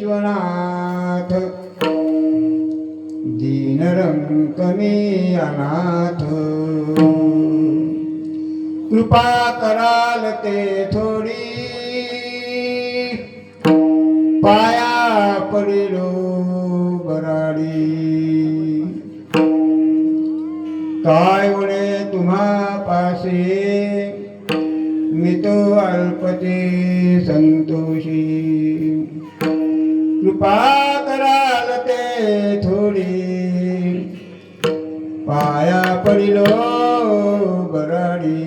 विश्वनाथ दीनरंक मी अनाथ कृपा कराल ते थोडी पाया पडिलो बराडी काय उणे तुम्हा पासे मी तो अल्पते संतोषी कृपा कराल ते थोडी पाया पडिलो बराडी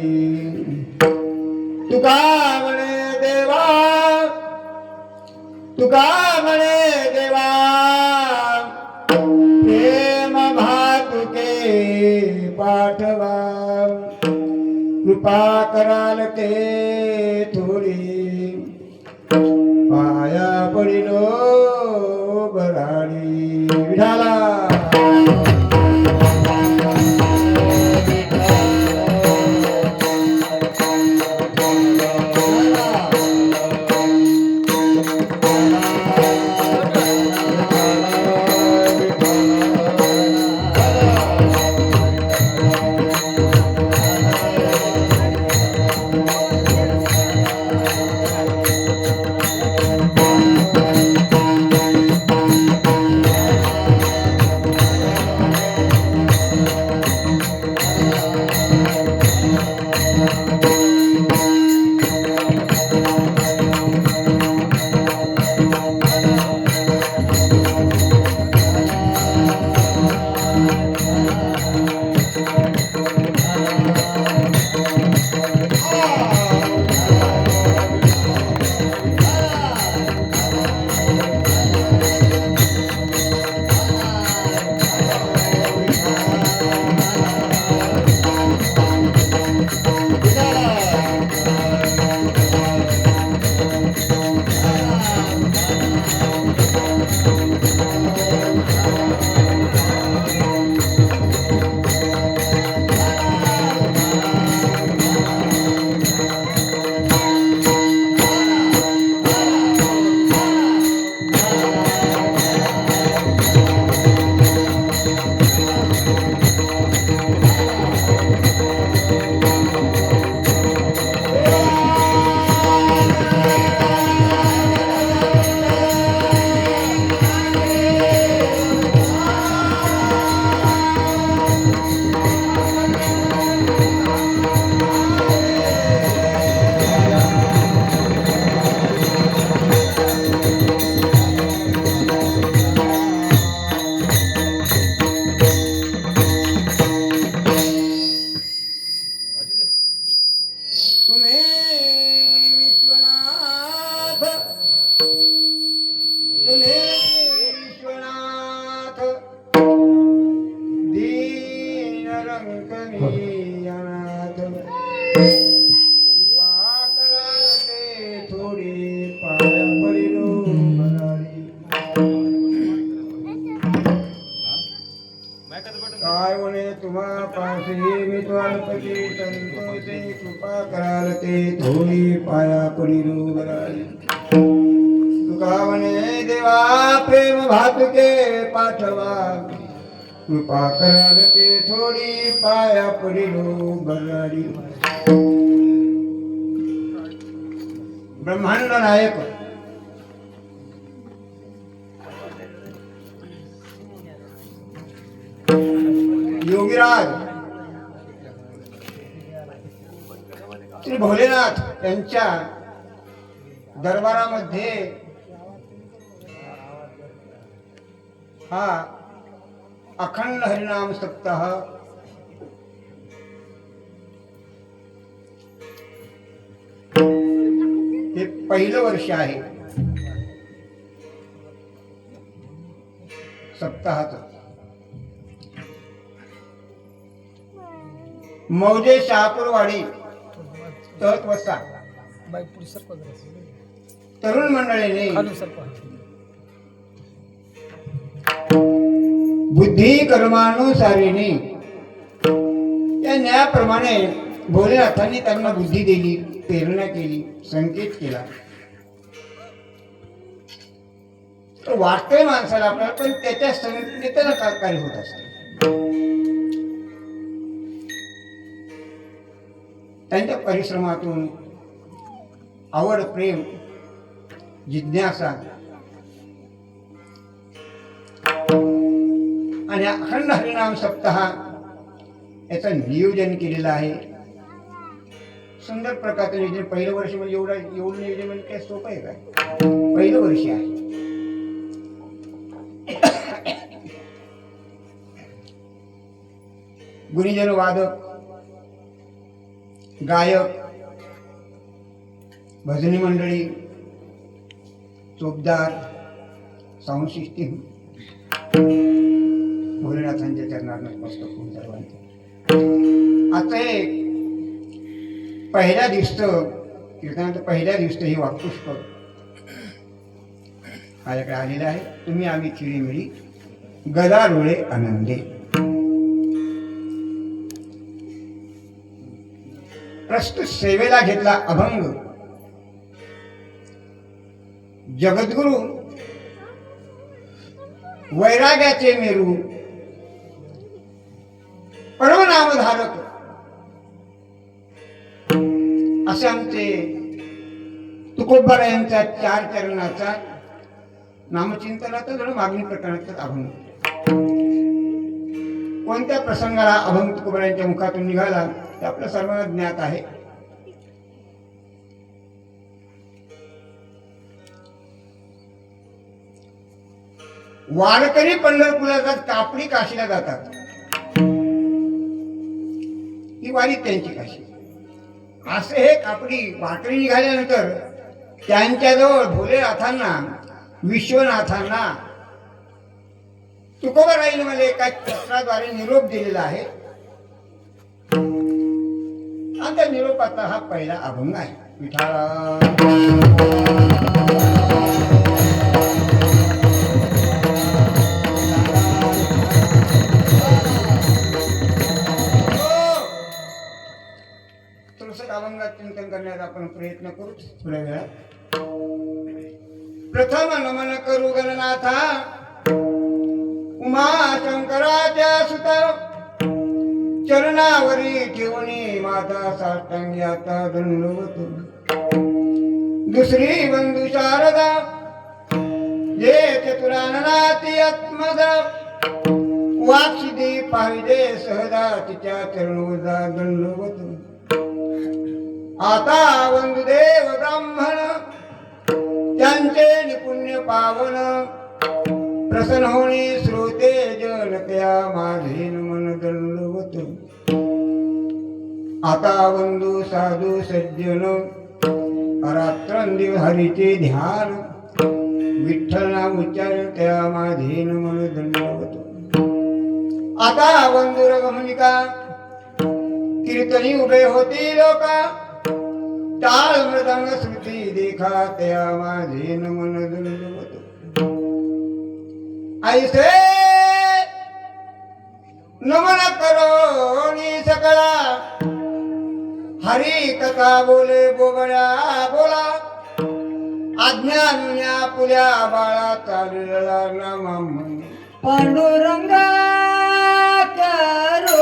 तुका म्हणे देवा तुका म्हणे देवा प्रेम भातुके पाठवा कृपा कराल ते थोडी पाया पडिलो बराडी विठाला काय म्हणे तुम्हा पासे मी त्वालपती संतोषे कृपा कराल ते थोडी पाया पडिलो बराडी तुका म्हणे देवा प्रेम भातुके पाठवा कृपा कराल ते थोडी पाया पडिलो बराडी ब्रह्मांड नायक योगीराज श्री भोलेनाथ यांच्या दरबारामध्ये हा अखंड हरिनाम सप्ताह हे पहिलं वर्ष आहे सप्ताहाचं मौजे शहापूरवाडी तहत वस्ता तरुण मंडळीने बुद्धी कर्मानुसारीने या न्यायाप्रमाणे भोलेनाथांनी त्यांना बुद्धी दिली, प्रेरणा केली, संकेत केला. तर वाटतंय माणसाला आपल्याला, पण त्याच्या संगतीनं कार्य होत असते. त्यांच्या परिश्रमातून आवड, प्रेम, जिज्ञासा आणि अखंड हरिनाम सप्ताह याचं नियोजन केलेलं आहे. सुंदर प्रकारचं नियोजन. पहिलं वर्ष म्हणजे एवढं नियोजन म्हणजे काय सोपं आहे काय? पहिलं वर्ष आहे. गुणीजन, वादक, गायक, भजनी मंडळी, चोपदार, साऊंड सिस्टीम भोलेनाथांच्या चरणात नतमस्तक होऊन सर्वांचं. आता हे पहिल्या दिवसचं कीर्तनाचं पहिल्या दिवसचं हे वाक्पुष्प माझ्याकडे आलेलं आहे. तुम्ही आम्ही चिळीमिळी गदारोळे आनंदे. प्रस्तुत सेवेला घेतला अभंग जगद्गुरु वैराग्याचे मेरू परमनामधारक असे आमचे तुकोबारायांचा 4 चरणाचा नामचिंतनाचा जण मागणी प्रकरणाचा अभंग. कोणत्या प्रसंगाला अभंग तुकोबारायांच्या मुखातून निघाला ते आपल्या सर्वांना ज्ञात आहे. वारकरी पंढरपूरला जातात, कापडी काशीला जातात. ही वारी त्यांची काशी. असे हे कापडी वारकरी निघाल्यानंतर त्यांच्याजवळ भोलेनाथांना, विश्वनाथांना तुकोबारायांनी मला एका पत्राद्वारे निरोप दिलेला आहे. आणि त्या निरोपाचा हा पहिला अभंग आहे. विठाला अभंगात चिंतन करण्याचा आपण प्रयत्न करू थोड्या वेळात. प्रथम नमन करू गणनाथा उमा शंकराच्या सुता चरणावरी ठेवणी माता साष्टांगी आता दंडवत. दुसरी बंधू शारदा जे चतुराननाती आत्मदा वाक्षिदी पाहिजे सहदा तिच्या चरणोजा दंडवत. आता वंदुदेव ब्राह्मण त्यांचे निपुण्य पावन प्रसन्न होणी श्रोते जनकया माझे मन दंडवत. आता वंदू साधू सज्जन रात्रंदिवस हरीचे ध्यान विठ्ठल नाम उच्चार त्या माझे मन दंडवत. आता वंदू रगमनिका कीर्तनी उभे होती लोका टाळ मृदंग श्रुती देखा त्या माझे मन दंडवत. ऐसे नमन करो नि सकळा हरी कथा बोले बोबड्या बोला अज्ञान पुल्या बाळा चालला नाम पांडुरंगा करो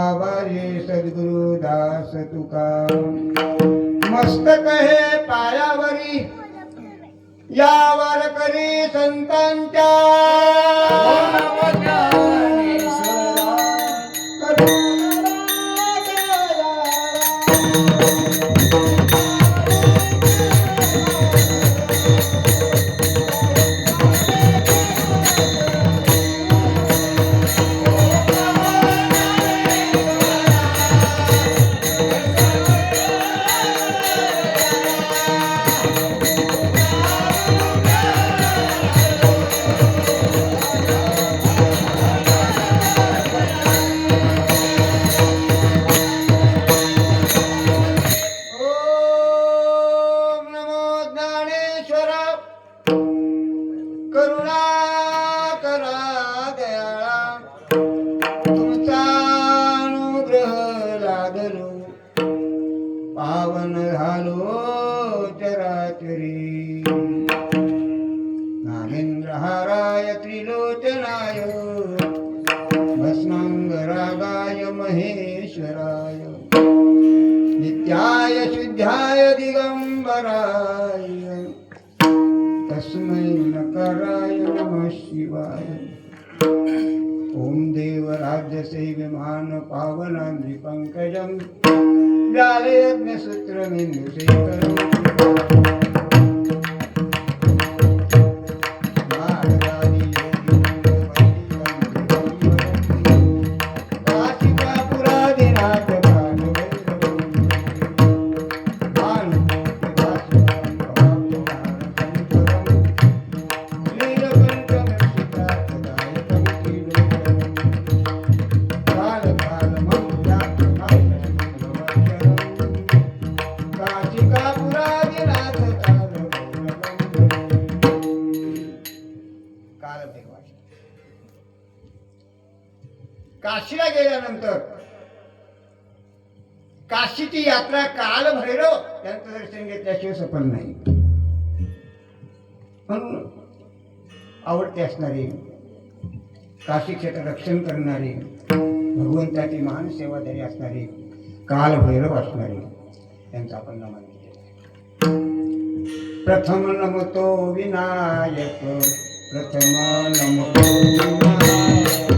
बाबा रे सद्गुरु दास तुका मस्तक हे पायावरी यावर करी संतांच्या पावन झालो चराचरी नागेंद्र हाराय त्रिलोचनाय भस्मांगरागाय महेश्वराय नित्याय शुद्धाय दिगंबराय तस्मै नकाराय नमः शिवाय ओम देव राज्य सेव्यमान पावनांद्रि पंकजं व्याले यज्ञसूत्रमिन्दुशेखरम् काशीला गेल्यानंतर काशीची यात्रा काल भैरव यांचं दर्शन घेतल्याशिवाय सफल नाही. म्हणून आवडते असणारे काशी क्षेत्र रक्षण करणारे भगवंताची महान सेवाधारी असणारे काल भैरव असणारे त्यांचा आपण नमन केले. प्रथम नमतो विनायक प्रथम नमतो विनायक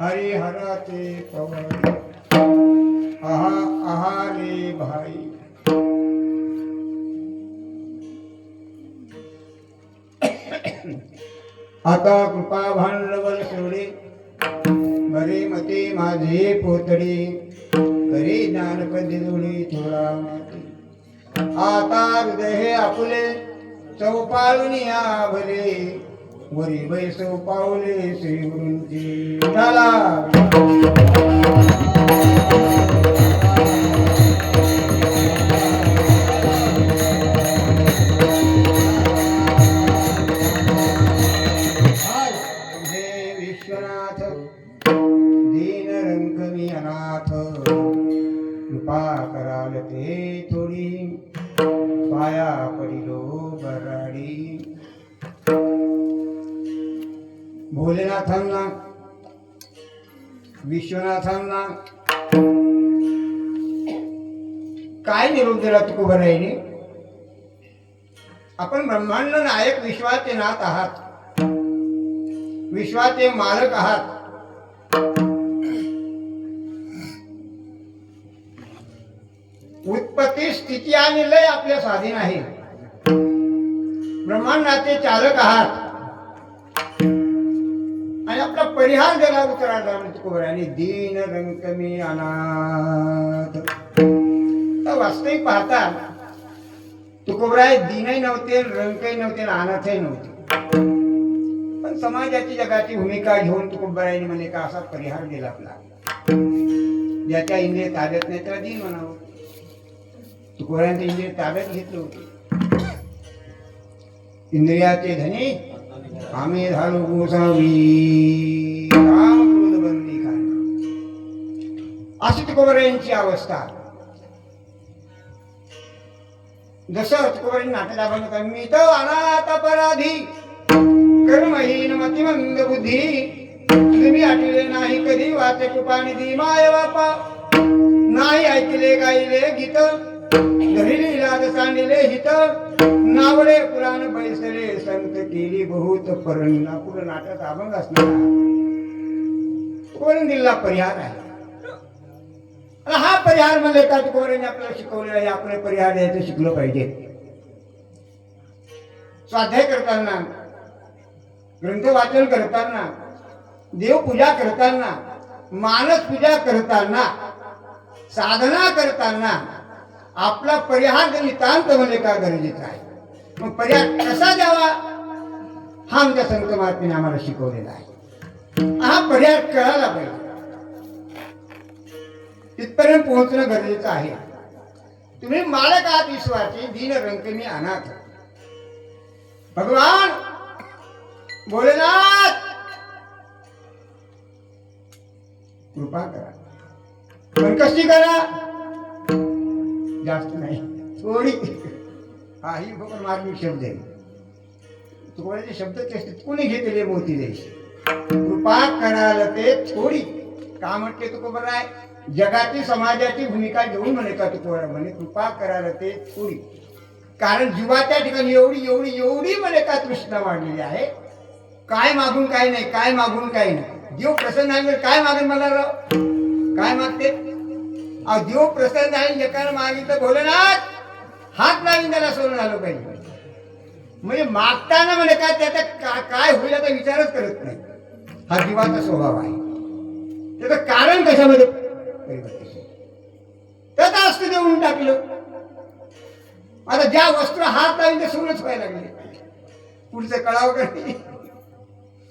हरिहराचे पवन आहा आहा रे भाई. आता कृपा भांडवल सोडे बरे मते माझे पोतडे करे ज्ञानपदी जोडी थोडा माते. आता हृदय हे आपुले चौपाळून या भरे वरी बैसो पावले श्री गुरूंची झाला. विश्वनाथ दीन रंगमी अनाथ कृपा कराल ते थोडी पाया पडिलो बराडी. भोलेनाथांना विश्वनाथांना काय निरोप दिला तुकोबारायांनी? आपण ब्रह्मांड नायक विश्वाचे नाथ आहात, विश्वाचे मालक आहात. उत्पत्ती स्थिती आणि लय आपल्या स्वाधीन आहे. ब्रह्मांडाचे चालक आहात आणि आपला परिहार दिला उतरायला तुकोबारायांनी दीन रंकमी अनाथ. तर वास्तविक पाहता तुकोबराय दीनही नव्हते, रंकही नव्हते, अनाथही नव्हते. पण समाजाची जगाची भूमिका घेऊन तुकोबारायांनी म्हणे का असा परिहार दिला आपला. ज्याच्या इंद्रिय ताब्यात नाही त्याला दीन म्हणावं. तुकोबारायांचे इंद्रिय ताब्यात घेतलं होते. इंद्रियाचे धनी आम्ही झालो गोसावी रामक्रोध बंदी खान. अशी तुकोबारायांची अवस्था. जसं तुकोबारायांनी नाटक आपण मी तर अनाथ अपराधी कर्महीन मतिमंद बुद्धी तुम्ही आठवले नाही कधी वाचे कृपानिधी माय बापा नाही ऐकले गायले गीत धरिले लाद सांडिले हित नावडे पुराण बैसले संत केली बहुत परणा. पुढं नाटक अभंग असणार. कोण दिला परिहार आहे. हा परिहार म्हणजे का तुकोबारायांनी आपल्याला शिकवलेला आहे. आपल्याला परिहार द्यायचं शिकलं पाहिजे. स्वाध्याय करताना, ग्रंथ वाचन करताना, देवपूजा करताना, मानस पूजा करताना, साधना करताना आपला परिहार नितांत म्हणजे का गरजेचा आहे. मग परिहार कसा द्यावा हा आमच्या संत महात्म्याने आम्हाला शिकवलेला आहे. हा परिहार कळायला पाहिजे. तिथपर्यंत पोहोचणं गरजेचं आहे. तुम्ही मालक आहात विश्वाचे दीन रंकमी अनाथ. भगवान भोलेनाथ कृपा करा. पण कशी करा? जास्त नाही, थोडी. हा ही भगवान मार्मिक शब्द आहे. तुकोबाराचे शब्द कसे कोणी घेतले मोती द्यायचे. कृपा कराल ते थोडी. का म्हटले तुकोबाराय? जगाची समाजाची भूमिका घेऊन म्हणे का तुकोबारा म्हणे कृपा कराल ते थोडी. कारण जीवाच्या ठिकाणी एवढी एवढी एवढी म्हणे का तृष्णा वाढलेली आहे. काय मागून काय नाही, काय मागून काय नाही. देव प्रसन्न आहे काय मागेल मला राव? काय मागते? देव प्रसन्न आहे एकानं मागितलं भोलेनाथ हात लावून त्याला सोडून झालं पाहिजे. म्हणजे मागताना म्हणे काय त्याचा काय होईल याचा विचारच करत नाही. हा जीवाचा स्वभाव आहे. त्याचं कारण कशामध्ये त्याचा असतं देऊन टाकलं. आता ज्या वस्त्र हात लावून ते सोनच व्हायला लागले. पुढचं कळावं का नाही?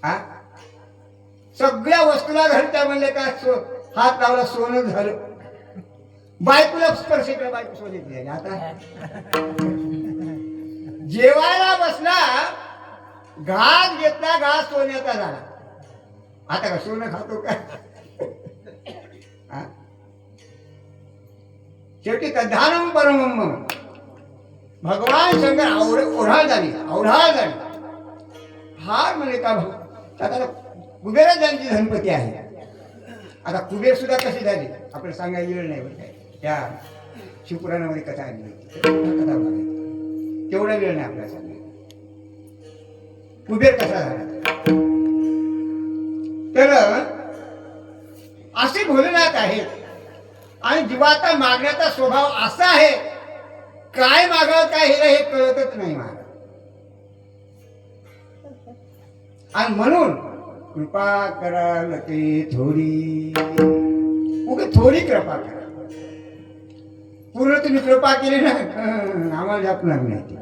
हा सगळ्या वस्तूला घरच्या म्हणले का हात लावला सोनं झालं. बायकोला स्पर्श केला बायको सोने. आता जेवायला बसला घास घेतला घास सोन्याचा झाला. आता का सोनं खातो का? शेवटी कधानम परमम भगवान शंकर ओढाळ झाली. हार म्हणे का आता कुबेर ज्यांची धनपती आहे. आता कुबेर सुद्धा कशी झाली आपल्याला सांगायला वेळ नाही. बरं त्या शिवपुराणामध्ये कथा आली कथा तेवढा वेळ नाही आपल्याला सांगायला. कुबेर कसा झाला तर असे भोलेनाथ आहेत. आणि जीवाचा मागण्याचा स्वभाव असा आहे, काय मागावं काय हे कळतच नाही महाराज. आणि म्हणून कृपा कराल ते थोडी, उगे थोडी कृपा करा. पूर्ण तुम्ही कृपा केली ना आम्हाला जपणार नाही.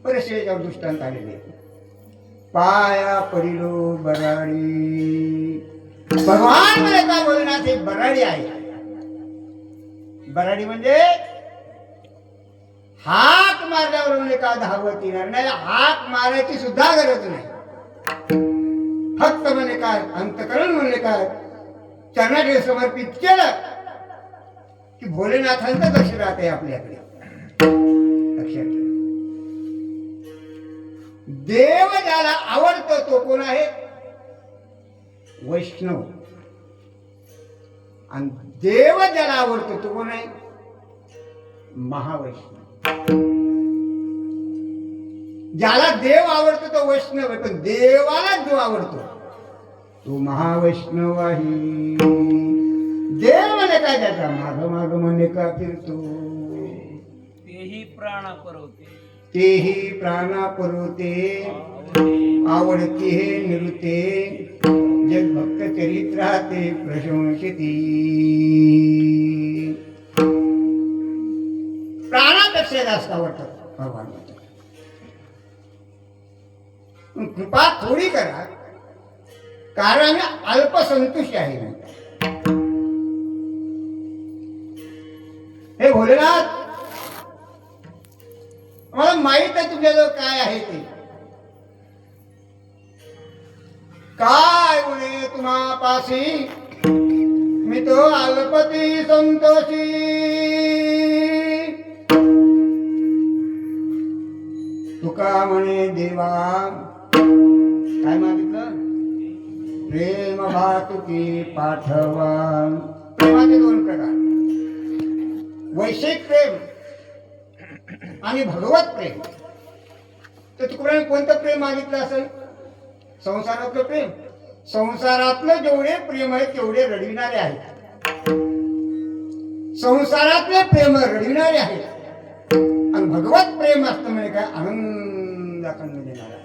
बरेचसे याच्यावर दृष्टांत आलेले. पाया पडिलो बराडी, भगवान म्हणे का भोलेनाथ हे बराडी आहे. बराडी म्हणजे हाक मारल्यावर म्हणजे का धावत येणार नाही, हाक मारायची सुद्धा गरज नाही. फक्त म्हणजे काय अंतकरण म्हणजे काय चरणाकडे समर्पित केलं की भोलेनाथांचं लक्ष राहते आपल्याकडे. लक्षात ठेवा. देव ज्याला आवडतो तो कोण आहे? वैष्णव. आणि देव ज्याला आवडतो तो कोण आहे? महावैष्णव. ज्याला देव आवडतो तो वैष्णव आहे, पण देवाला जो आवडतो तो महावैष्णव आहे. देव म्हणे काय त्याचा माग माग म्हणे का फिरतो, तेही प्राण परवते, तेही प्राणा पुरवते, आवडती हे निरुते, जगभक्त चरित्राते प्रशंसती. प्राणापेक्षा जास्त आवडतात भगवान. कृपा थोडी करा, कारण अल्पसंतुष्ट आहे. हे भोलेनाथ मला माहित आहे तुझ्याजवळ काय आहे ते. काय म्हणे तुम्हा पाशी मी तो अल्पती संतोषी. तुका म्हणे देवा काय मागितलं? प्रेम भातुकी पाठवा. प्रेमाचे दोन प्रकार, वैश्विक प्रेम आणि भगवत प्रेम. तर तुकडे कोणतं प्रेम मागितलं असेल? संसारातलं प्रेम. संसारातलं जेवढे प्रेम आहे तेवढे रडविणारे आहेत. संसारातले प्रेम रडविणारे आहेत. आणि भगवत प्रेम असतं म्हणजे काय आनंदाचा देणार आहे.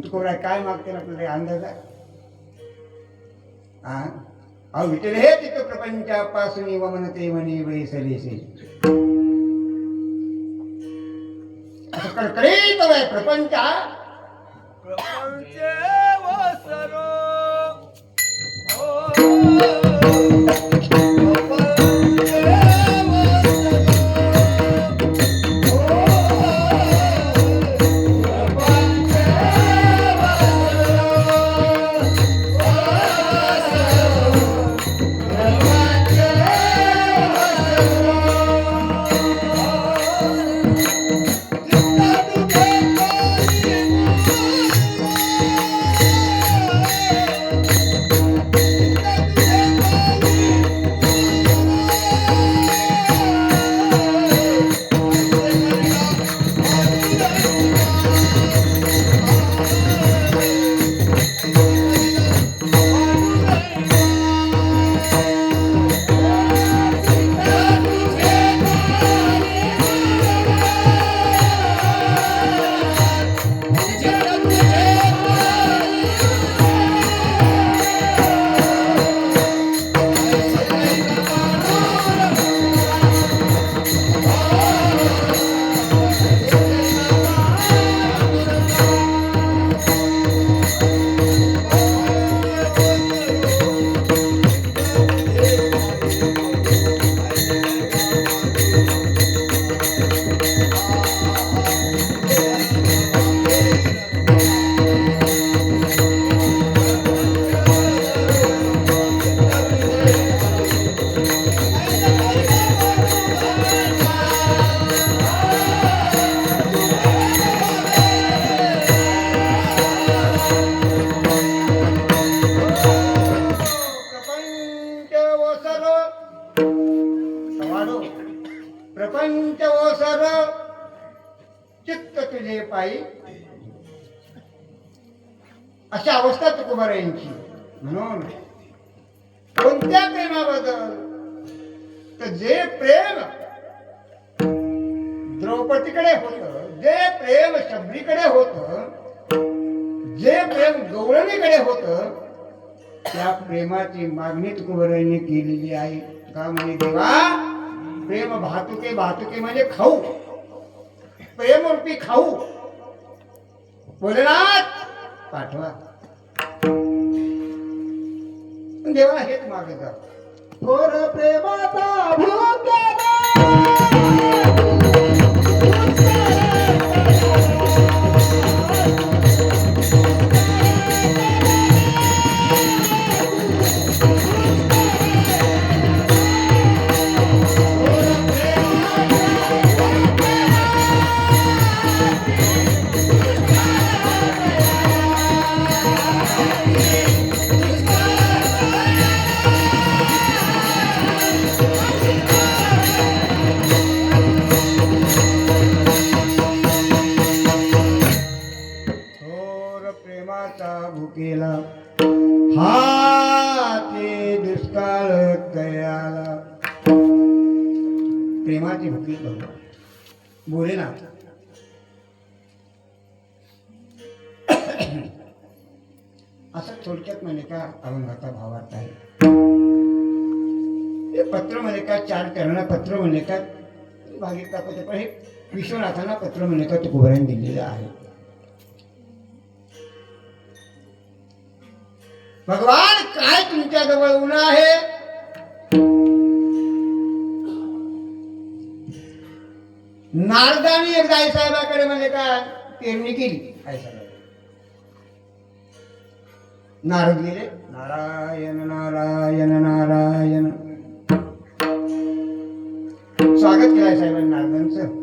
तुकडे काय मागते आपल्याला अंदाज आहे? अहो विठ्ठल हे तिथं प्रपंचापासून वमनते म्हणे वैसलेसे. असं कडकडीत वय प्रपंच प्रपंच वसरो प्रपंच ओसर चित्त तुझे पायी. अशी अवस्था तुकोबारायांची. म्हणून कोणत्या प्रेमाबद्दल? तर जे प्रेम द्रौपदीकडे होत, जे प्रेम शबरीकडे होत, जे प्रेम गौरवीकडे होत, त्या प्रेमाची मागणी तुकोबरायांनी केलेली आहे. का म्हणे देवा, प्रेम भातुके, भातुके म्हणजे खाऊ, प्रेमरूपी खाऊ भोलेनाथ पाठवा. देवा हेच मागत जा. थोर प्रेमाचा भूकेला थोर प्रेमाचा भुकेला हाती दुष्काळ कयाला. प्रेमाची भुकी भगवान बोले ना. असं थोडक्यात म्हणे का अभंगाचा भावार्थ आहे. हे पत्र म्हणे का, 4 चरण पत्र म्हणे का भागित दाखवते, पण हे विश्वनाथांना पत्र म्हणे का तुकोबरायांनी दिलेलं आहे. भगवान काय तुमच्या जवळ उण आहे? नारदानी एकदा आईसाहेबाकडे म्हणजे काय पेरणी केली. आईसाहेब नारद गेले, नारायण नारायण नारायण. स्वागत केलं आईसाहेबांनी नारदांचं.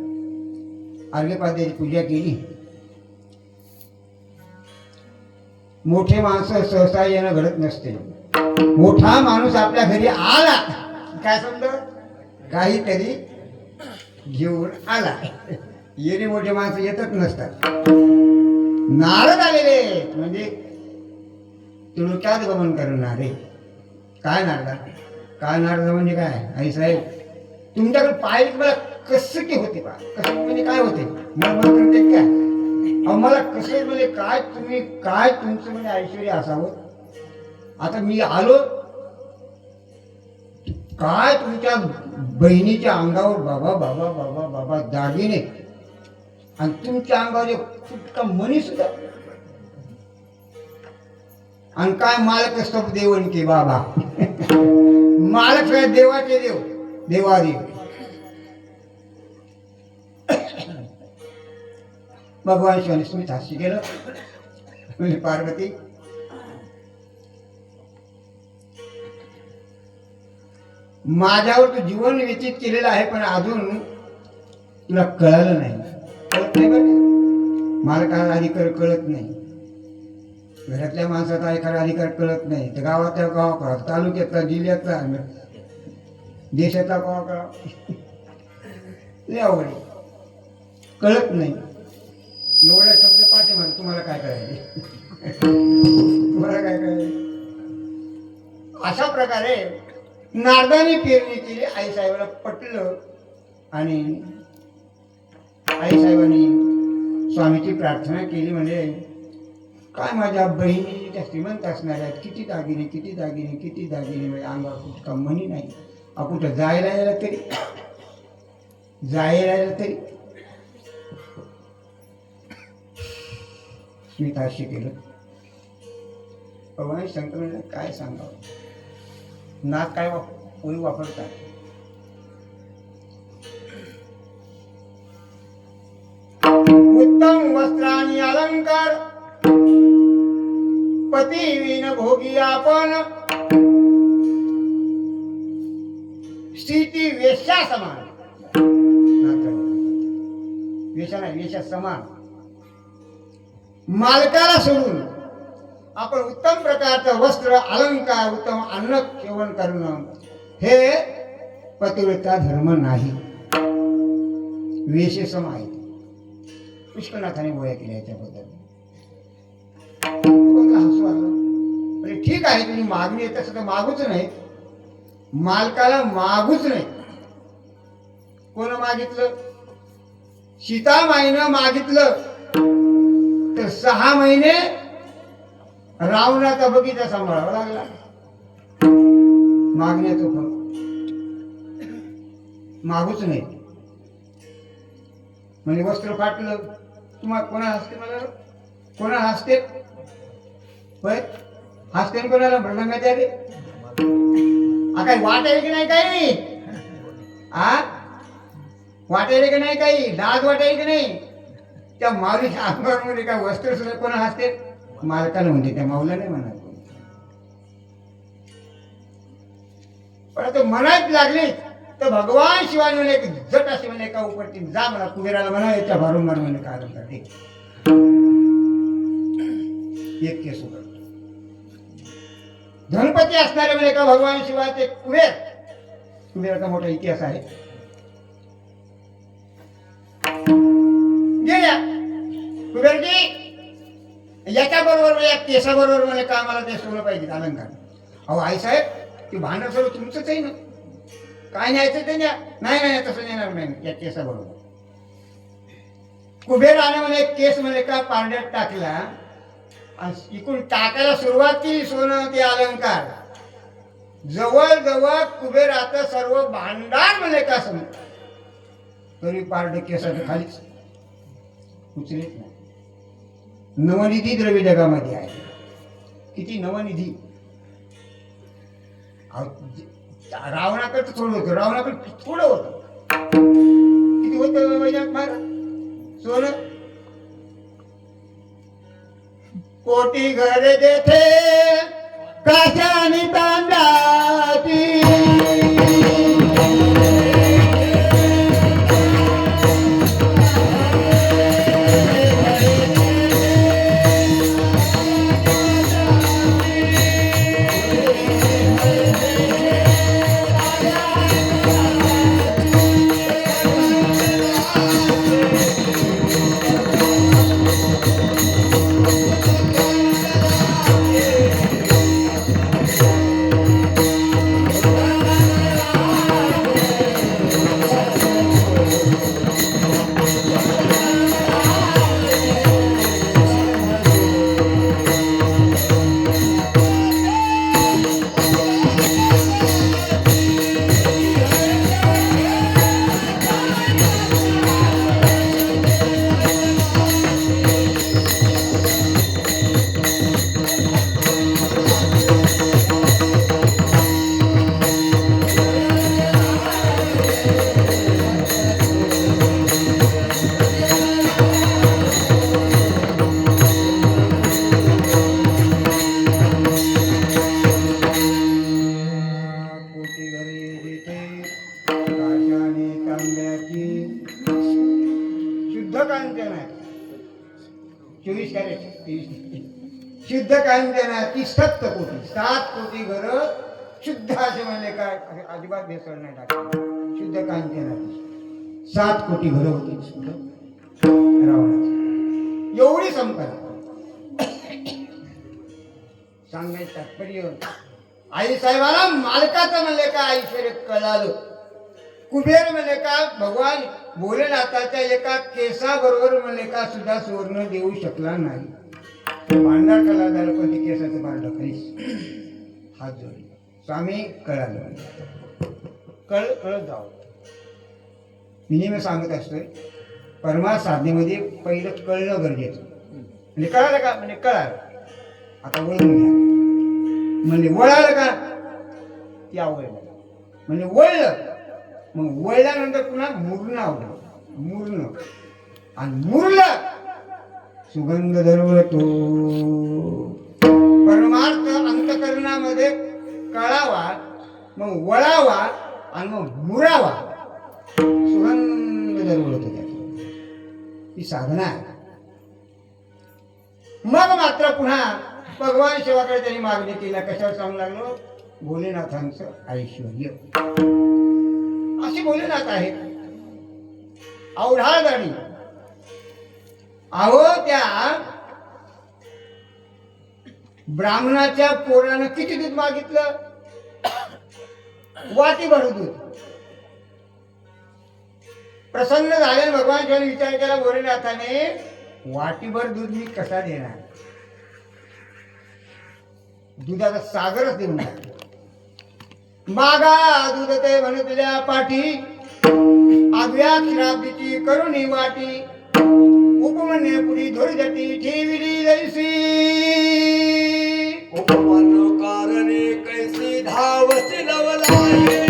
अर्घ्यपाद्याची पूजा केली. मोठे माणसं सहसा येणं घडत नसते. मोठा माणूस आपल्या घरी आला काय समजा काहीतरी घेऊन आला. येणे मोठे माणसं येतच नसतात. नारद आलेले म्हणजे तुळक्यात गमन करणारे. काय नारदा, काय नारद म्हणजे काय? आई साहेब तुमच्याकडे पाहिजे मला कसं की होते. कसं म्हणजे काय होते? मन करते काय? मला कसं म्हणजे काय तुम्ही काय तुमचं म्हणजे ऐश्वर्य असावं. आता मी आलो काय तुमच्या बहिणीच्या अंगावर बाबा बाबा बाबा बाबा दागिने, आणि तुमच्या अंगावर फुटका मणी सुद्धा, आणि काय मालक सब देवन के बाबा. मालक सगळ्या देवाचे देव, देवादेव. भगवान शिवाने स्मित हास्य केलं. म्हणजे पार्वती माझ्यावर तू जीवन व्यतीत केलेलं आहे, पण अजून तुला कळालं नाही. कळत नाही बरं. मालकाला अधिकार कळत नाही, घरातल्या माणसाचा अधिकार कळत नाही, तर गावातल्या गावा तालुक्यातला जिल्ह्यातला देशाचा गावा लय अवघड आहे. कळत नाही. एवढ्या शब्द पाठीमागे तुम्हाला काय करायचे? तुम्हाला काय करायचे? अशा प्रकारे नारदाने पेरणी केली. आईसाहेबाला पटलं आणि आईसाहेबांनी स्वामीची प्रार्थना केली. म्हणजे काय माझ्या बहिणी त्या श्रीमंत असणार आहेत, किती दागिने किती दागिने किती दागिने. म्हणजे अंगावर कुठं कमणी नाही. कुठं जायला यायला तरी स्मिताशी केलं. भगवान शंकराने काय सांगावं. नाक काय कोणी वापरतात. उत्तम वस्त्र आणि अलंकार पती विन भोगी आपण, स्थिती वेश्या समान. वेश्या नाही, वेश्या समान. मालकाला सोडून आपण उत्तम प्रकारचं वस्त्र अलंकार उत्तम अन्न सेवन करणं हे पतिव्रता धर्म नाही. वेशसम आहे. पुष्कळनाथाने गोळ्या केल्या याच्याबद्दल. हसू आलं. म्हणजे ठीक आहे तुम्ही मागणी येत असं तर मागूच नाही, मालकाला मागूच नाही. कोण मागितलं? सीतामाईनं मागितलं तर 6 महिने रावणाचा बगीचा सांभाळावा लागला. मागण्याचं फळ मागूच नाही. म्हणजे वस्त्र फाटलं, तुम्हाला कोणा हसते? मला कोणा हसते? होय, हसते कोणाला? मृदंगाच्या रे काही वाटायला की नाही? काही वाटायला की नाही? काही दाद वाटायला की नाही? त्या माऊलीच्या अंगावर काय वस्त्र सुद्धा कोणा हसते? मालकाला म्हणते, त्या माऊला नाही म्हणत. पण आता म्हणायच लागली तर भगवान शिवाने म्हणे झट असे म्हणे का उपरती जा, मला कुबेराला म्हणा याच्या वारंवार म्हणे कारण करते. एक केस उघड धनपती असणारे म्हणे का भगवान शिवाचे कुबेराचा मोठा इतिहास आहे. गेल्या कुबेरजी याच्या बरोबर या केसाबरोबर म्हणे का मला ते सोनं पाहिजे अलंकार. अहो आई साहेब, ते भांडण सर्व तुमचंच आहे ना, काय न्यायचं ते न्या. नाही तसं नेणार नाही या केसाबरोबर. कुबेराने म्हणे केस म्हणे का पारड्यात टाकला आणि इकडून टाकायला सुरुवात केली सोनं ते अलंकार. जवळ जवळ कुबेराचं सर्व भांडार म्हणे का समज तरी पारड केसाचं खालीच उचलीत नाही. नवनिधी द्रव्य जगामध्ये आहे. किती नवनिधी. रावणाकडे थोडं होतं, रावणाकडे थोडं होतं. किती होतं वैजात महाराज सोनं? कोटी घर जेथे काशानी तांडाची शुद्ध कांचनाची 7 कोटी 7 कोटी घर शुद्ध असे म्हणले काय अजिबात भेसळ नाही टाकले. शुद्ध कांचनाची 7 कोटी घर होती शुद्ध रावणाची. एवढी संपदा सांगायचं तात्पर्य आई साहेबाला मालकाचं म्हणले का ऐश्वर्य कळालं. कुबेर म्हणले का भगवान भोलेनाथाच्या एका केसाबरोबर म्हणले का सुद्धा सुवर्ण देऊ शकला नाही. भांडार कला झालं पण ते केसाचं भांडं काहीच हात जोडले. स्वामी कळालं कळत जावं. मी नेहमी सांगत असतोय परमार्थ साधनेमध्ये पहिलं कळणं गरजेचं. म्हणजे कळालं का? म्हणजे कळालं आता वळून घ्या. म्हणजे वळालं का? ती आवडलं म्हणजे वळलं. मग वळल्यानंतर पुन्हा मुरणं आवडलं. मुरणं आणि मुरलं सुगंध दरवळतो. परमार्थ अंतकरणामध्ये कळावा, मग वळावा आणि मग मुरावा. सुगंध दरवळतो त्यात. ही साधना आहे. मग मात्र पुन्हा भगवान शिवाकडे त्यांनी मागणी केला. कशावर सांगू लागलो? भोलेनाथांचं ऐश्वर्य. असे भोलेनाथ आहे अवढाळ दाढी. अहो त्या ब्राह्मणाच्या पोरानं किती दूध मागितलं? वाटी भरू दूध. प्रसन्न झाले भगवान शिवाने विचार केला भोलेनाथाने, वाटीभर दूध मी कसा देणार? दुधाचा सागरच देऊन टाकला. मागा दूध ते म्हणतल्या पाठी, आव्या क्षीराब्दीची करुणी वाटी, उपमन्ये पुढी धुरजटी ठेविली जैसी. उपमन कारणे कैसी धावसी लवलाये.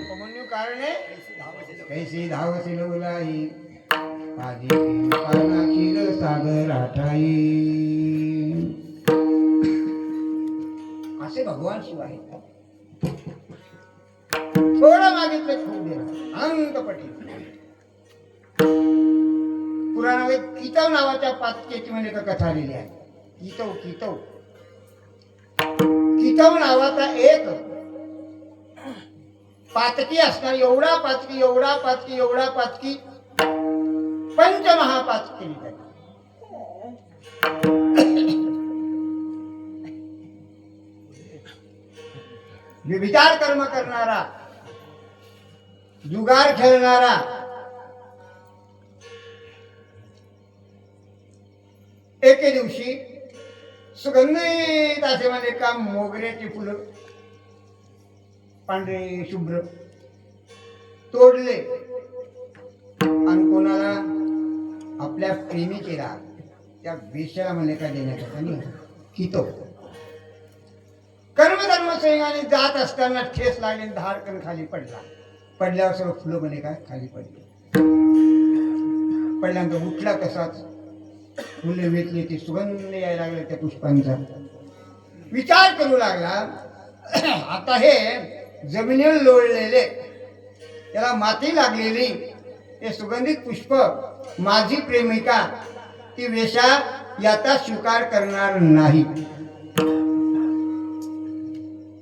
उपमन्यू कारणे कैसी धावसी लवलाई, माझी पाना क्षीर सागर आठाई. असे भगवान शिव आहेत. थोडं मागितलं खूप देणार, अंतपटी. पुराणामध्ये कितव नावाच्या पाचक्याची म्हणजे कथा लिहिली आहे. कितव कितव कितव नावाचा एक पातकी असणार, एवढा पाचकी एवढा पाचकी एवढा पाचकी पंचमहापाचकी लिहितात. विचार कर्म करणारा, जुगार खेळणारा, एके दिवशी सुगंधित असे म्हणजे का मोगऱ्याची फुलं पांढरे शुभ्र तोडले आणि कोणाला आपल्या प्रेमिकेला त्या वेश्याला म्हणजे काय देण्यात आला कितो. कर्मधर्म संयोगाने जात असताना ठेस लागले, धारकन खाली पडला. पडल्यावर सर्व फुलं म्हणे काय खाली पडले. पडल्यानंतर उठला तसाच फुले वेचली, ती सुगंध यायला लागले त्या पुष्पांचा. विचार करू लागला, आता हे जमिनीवर लोळलेले, त्याला माती लागलेली हे सुगंधित पुष्प माझी प्रेमिका ती वेशा याचा स्वीकार करणार नाही.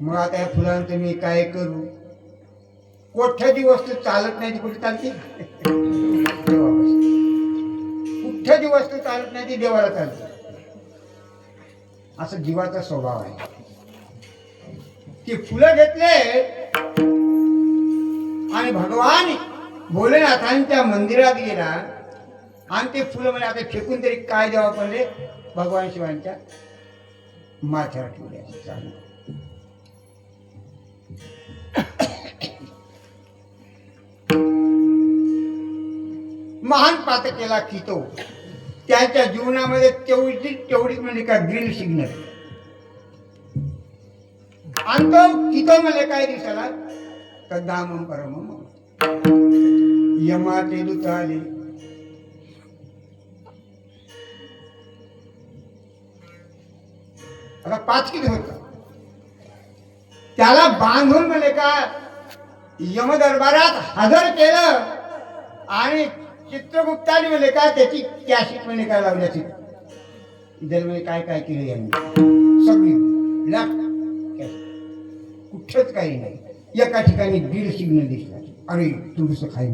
मग आता या फुलांचं मी काय करू? कोठ्याची वस्तू चालत नाही ती कुठे चालते? कुठ्याची वस्तू चालत नाही ती देवाला चालते. असं जीवाचा स्वभाव आहे. ती फुलं घेतले आणि भगवान भोलेनाथांच्या मंदिरात गेला आणि ते फुलं म्हणजे आता फेकून तरी काय द्यावं पडले, भगवान शिवांच्या माथ्यावर ठेवले. चालू महान पातकेला कितो. त्याच्या जीवनामध्ये तेवढीच म्हणजे का ग्रीन सिग्नल. आणि तो कितो म्हणजे काय दिसायला तर दाम परम यमा ते दुताले. आता पाच किती होत त्याला बांधून म्हणजे का यम दरबारात हजर केलं आणि चित्रगुप्ताने म्हणजे काय त्याची कॅशिट म्हणजे काय लावल्याची म्हणजे काय काय केलं यांनी सगळी कुठंच काही नाही. एका ठिकाणी दीड सिग्नल दिसला. अरे तुमचं खाई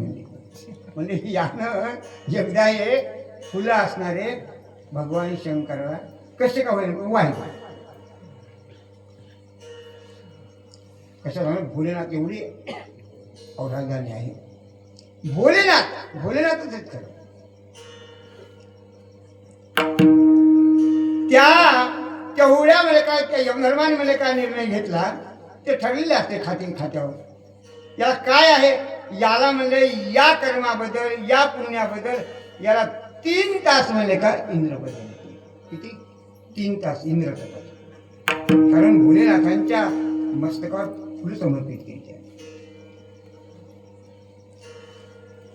म्हणजे यानं एकदा हे फुलं असणारे भगवान शंकराला कसे का होईल वाईट कशा भोलेनाथ एवढी अवधानी आहे. भोलेनाथच आहेत खरं. तेवढ्या मला काय त्या यमधर्माने मला काय निर्णय घेतला ते ठरलेले असते खात्यावर. याला काय आहे, याला म्हणजे या कर्माबद्दल या पुण्याबद्दल याला 3 तास म्हणजे का इंद्र बदल. किती 3 तास इंद्र बदल. कारण भोलेनाथांच्या मस्तकावर फुल समर्पित केली.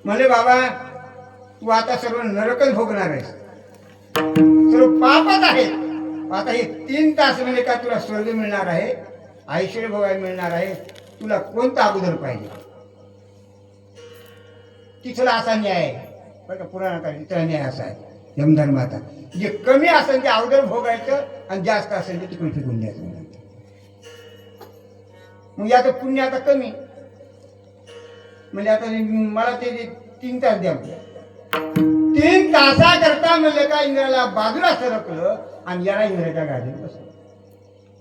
म्हणजे बाबा तू आता सर्व नरकच भोगणार आहेस, सर्व पापच आहे. आता हे 3 तास म्हणजे का तुला स्वर्ग मिळणार आहे, ऐश्वर्य भोगायला मिळणार आहे, तुला कोणता अगोदर पाहिजे? तिथला असा न्याय आहे बरं का, पुराणात तिथला न्याय असा आहे यमधर्माचा, जे कमी असेल ते अगोदर भोगायचं आणि जास्त असेल ते तिकडे फेकून द्यायचं. मग याचं पुण्य आता कमी म्हणजे आता मला ते 3 तास द्या, 3 तासाकरता म्हणलं का इंद्राला बाजूला सरकलं आणि याला इंद्राच्या गाडीत बसलं.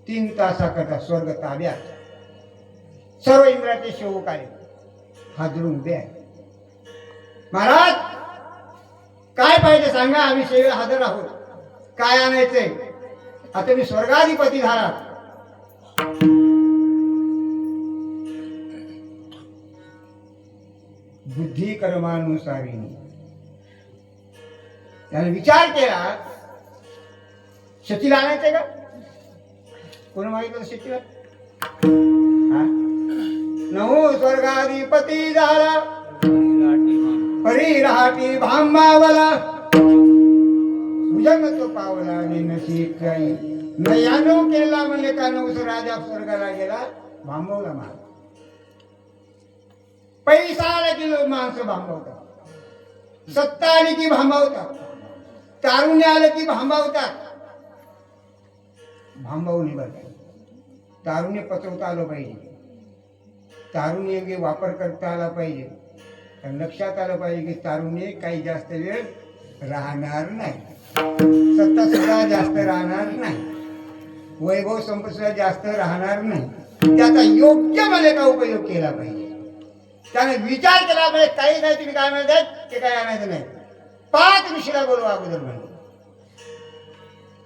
3 तासाकरता स्वर्ग ताब्यात, सर्व इंद्राचे सेवक आले, हादरून उभे आहे. महाराज काय पाहिजे सांगा, आम्ही सेवेला हजर आहोत, काय आणायचंय? आता मी स्वर्गाधिपती झाला. बुद्धी कर्मानुसारी त्याने विचार केला, शचीला आणायचंय का? कोण मागितलं शचीला? नऊ स्वर्गाधिपती झाला, परी राहटी भांबावला, भुजंग तो पावला नशी काही नयानो केला म्हणले का. नवस राजा स्वर्गाला गेला, भांबवला मार. पैसा आला की माणसं भांबवतात, सत्ता आली की भांबवतात, तारुण्य आलं की भांबवतात. भांबवणी बरं, तारुण्य पचवता आलं पाहिजे, तारुण्य योग्य वापर करता आला पाहिजे. तर लक्षात आलं पाहिजे की तारुण्य काही जास्त वेळ राहणार नाही, सत्ता सुद्धा जास्त राहणार नाही, वैभव संपत्ती सुद्धा जास्त राहणार नाही. त्याचा योग्य मला का उपयोग केला पाहिजे. त्याने विचार केला म्हणजे काही नाही, तुम्ही काय म्हणतात ते काय आणायचं नाही. 5 ऋषीला बोलवा अगोदर म्हणजे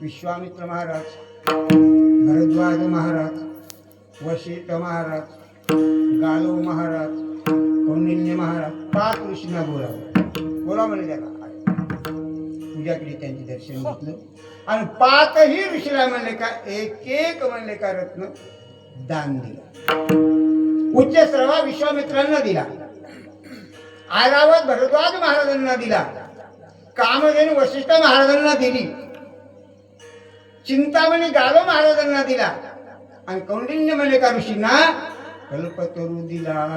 विश्वामित्र महाराज, भरद्वाज महाराज, वशिष्ठ महाराज, गालो महाराज, कौंडिन्य महाराज, 5 ऋषींना बोला म्हणजे त्याला पूजा केली, त्यांचे दर्शन घेतलं आणि 5ही ऋषीला म्हणले का एक म्हणले का रत्न दान दिला. उच्च श्रवा विश्वामित्रांना दिला, ऐरावत भरद्वाज महाराजांना दिला, कामधेनु वशिष्ठ महाराजांना दिली, चिंतामणी गालो महाराजांना दिला आणि कौंडिन्य म्हणले का ऋषींना कल्पतरू दिला.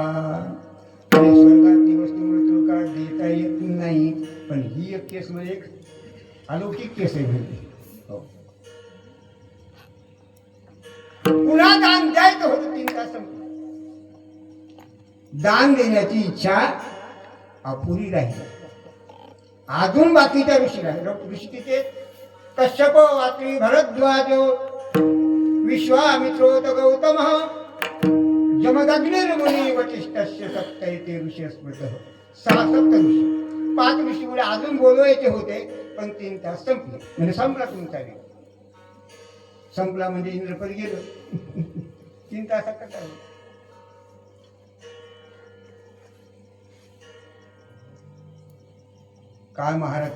स्वर्गातली वस्तू मृत्यूकाळ देता येत नाही, पण ही एक केस म्हणजे एक अलौकिक केस आहे. हो. पुन्हा दान द्यायचं होतं, 3 तास संपले. दान देण्याची इच्छा अपुरी राहिली. अजून बाकीच्या ऋषीला ऋषी तिथे कश्यप, वात्री, भरद्वाज, विश्वामित्रोत गौतम, जमदग्निर्मुनी वचिष्ठस्य सप्तैते ऋषी स्मृतः. 6 ऋषी, 5 ऋषी मुळे अजून बोलवायचे होते, पण 3 तास संपले म्हणजे संपला तुमचा वेळ. संपला म्हणजे इंद्रपद गेलो. 3 तासात काय काळ महाराज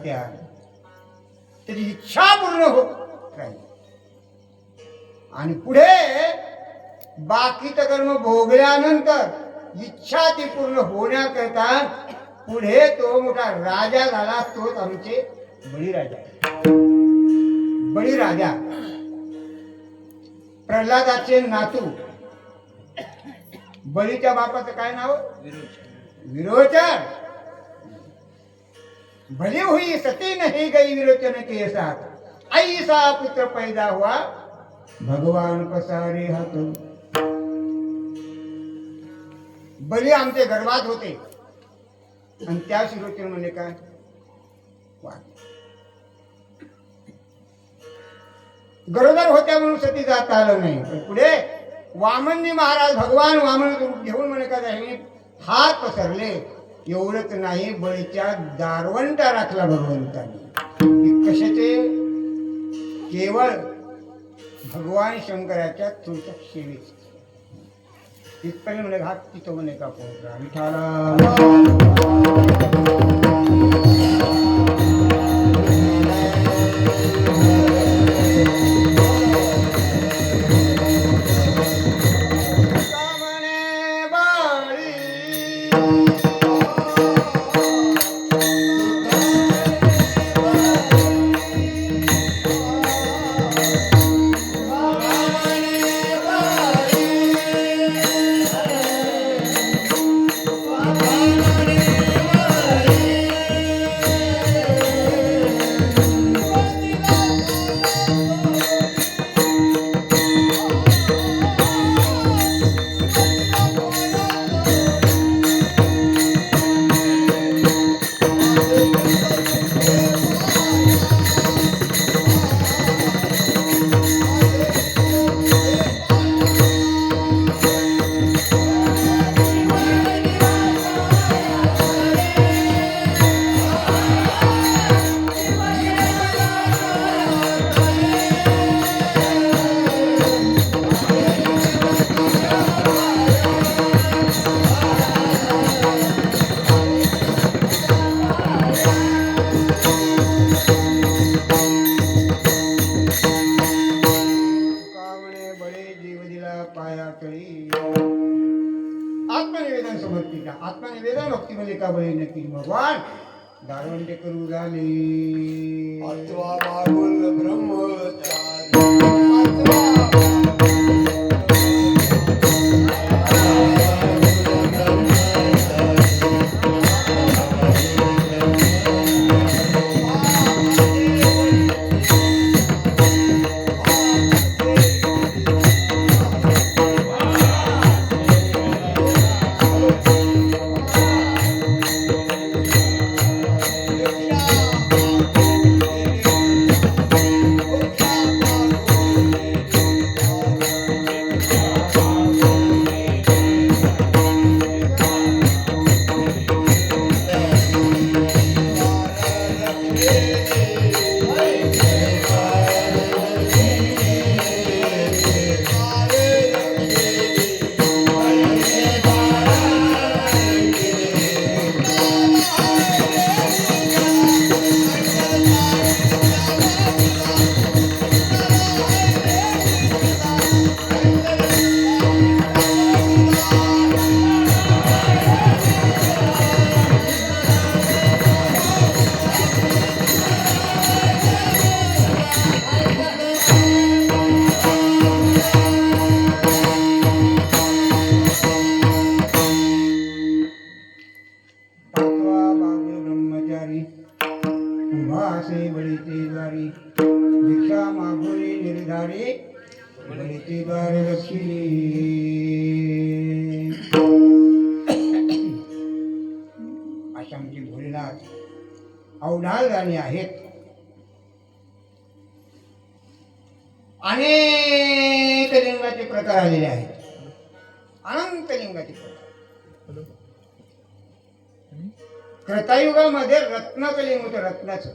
त्याची इच्छा पूर्ण होत राहील आणि पुढे बाकीचं कर्म भोगल्यानंतर इच्छा ती पूर्ण होण्याकरता पुढे तो मोठा राजा झाला. तोच आमचे बळीराजा. बळीराजा प्रल्हादाचे नातू. बळीच्या बापाचं काय नाव? विरोचन. भले हुई सती नहीं गई विरोचन के साथ, ऐसा पुत्र पैदा हुआ भगवान पसारे हाथ. बली आमचे गर्भात होते आणि त्या विरोचन म्हणजे काय गरोदर होत्या म्हणून सती जाता आलं नाही. पण पुढे वामनजी महाराज भगवान वामन रूप घेऊन म्हणे का हात पसरले. एवढंच नाही, बळीच्या दारवंटा राखला भगवंताने. कशाचे? केवळ भगवान शंकराच्या तुमच्या सेवेचे. इथपर्यंत म्हणे घात तिथं म्हणे का पोहोचला विठाला. परमात्मा निवेदन भक्तीमध्ये का बळी नक्की भगवान दारवंटे करू झाले. पाचवा बागुल ब्रह्मचारी पाचवा बाबू ब्रह्मचारी उभा असे बळीचे द्वारी भिक्षा मागुरी निर्धारी बळीचे द्वार रक्षिले. अशा आमचे भोलेनाथ अवढाल राणी आहेत. अनेक लिंगाचे प्रकार आलेले आहेत. अनंत लिंगाचे प्रकार. त्रेतायुगामध्ये रत्नाचं लिंग होतं. रत्नाचं.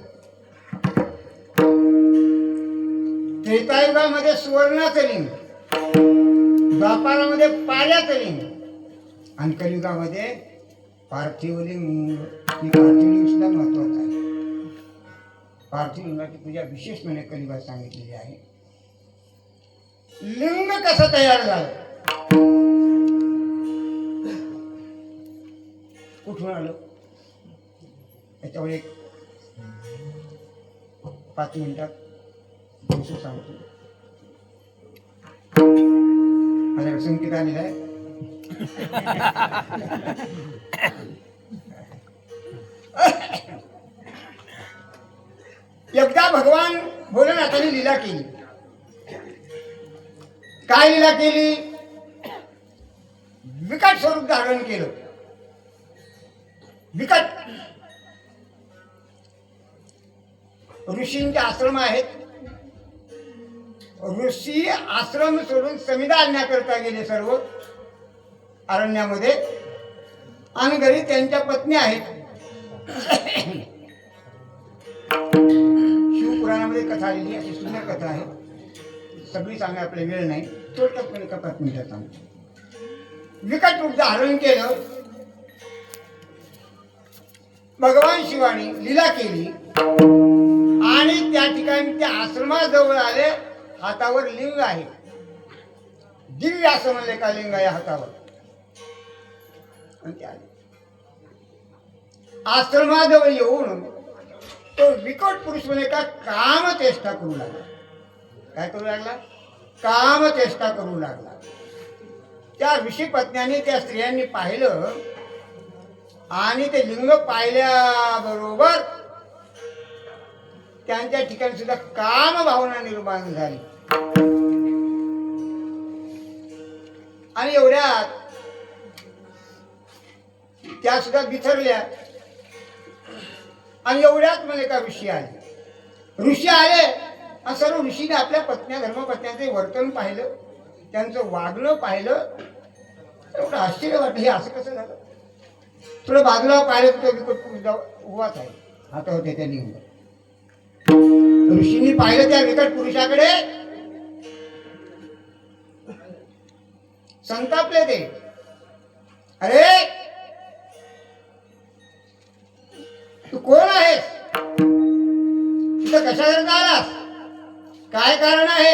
त्रेतायुगामध्ये सुवर्णाचं लिंग, द्वापारामध्ये पाल्याचं लिंग आणि कलियुगामध्ये पार्थिव लिंग. ही पार्थिव लिंग सुद्धा महत्वाचं आहे. पार्थिव लिंगाची पूजा विशेष म्हणे कलियुगात सांगितलेली आहे. लिंग कसं तयार झालं, कुठून आलं, याच्यावर एक 5 मिनिटात गोष्ट सांगतो. माझ्याकडे संकेत आलेला आहे. एकदा भगवान भोलेनाथाने लीला केली. काय लीला केली? विकट स्वरूप धारण केलं. विकट. ऋषींचे आश्रम आहेत. ऋषी आश्रम सोडून समिधा आणण्याकरता गेले सर्व अरण्यामध्ये आणि घरी त्यांच्या पत्नी आहेत. शिवपुराणामध्ये कथा आलेली अशी सुंदर कथा आहे. सगळी सांगा आपला वेळ नाही. थोडक्यात एका 5 मिनिटात सांगतो. विकट रूप धारण केलं. भगवान शिवानी लीला केली आणि त्या ठिकाणी त्या आश्रमाजवळ आले. हातावर लिंग आहे. दिव्य असं म्हणले का लिंग आहे हातावर. आणि ते आले. आश्रमाजवळ येऊन तो विकट पुरुष म्हणे का कामचेष्टा करू लागला. काय करू लागला? कामचेष्टा करू लागला. त्या ऋषी पत्न्यांनी त्या स्त्रियांनी पाहिलं आणि ते लिंग पाहिल्याबरोबर त्यांच्या ठिकाणी सुद्धा काम भावना निर्माण झाली. आणि एवढ्यात त्या सुद्धा बिथरल्या. आणि एवढ्यात म्हणे का ऋषी आले. ऋषी आले आणि सर्व ऋषीने आपल्या पत्न्या धर्मपत्न्यांचे वर्तन पाहिलं, त्यांचं वागणं पाहिलं. एवढं आश्चर्य वाटलं, हे असं कसं झालं. थोडं बाजूला पाहिलं तर विकट पुरुष उभाच आहे. हातावर त्याच्या लिंग. ऋषींनी पाहिलं त्या विकट पुरुषाकडे. संतापले ते. अरे तू कोण आहेस? तिथं कशाकरता आलास? काय कारण आहे?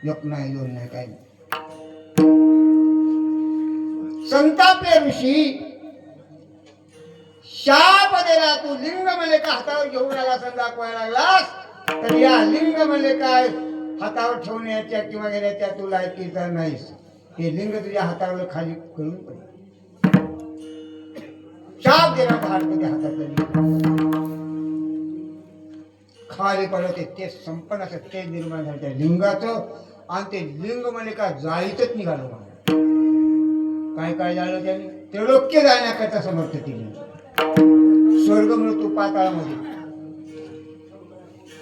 एक नाही, दोन नाही, काय नाही. संतापले ऋषी, शाप दिला, तू लिंग मल्लिका हातावर घेऊन आला सण दाखवायला लागलास, तर या लिंग मल्लिका हातावर ठेवण्याच्या किंवा घेण्याच्या तू लायकीचा नाहीस. हे लिंग तुझ्या हातावर खाली करून पडेल. शाप दिला भारताच्या हातातलं लिंग खाली पडत, ते संपन्न असं तेज निर्माण झालं त्या लिंगाचं, आणि ते लिंग मल्लिका जाळीतच निघालं. काय काय झालं त्याने? त्रिलोक्य जाण्याकरता समर्थ केली. स्वर्ग मिळतो पाताळामध्ये.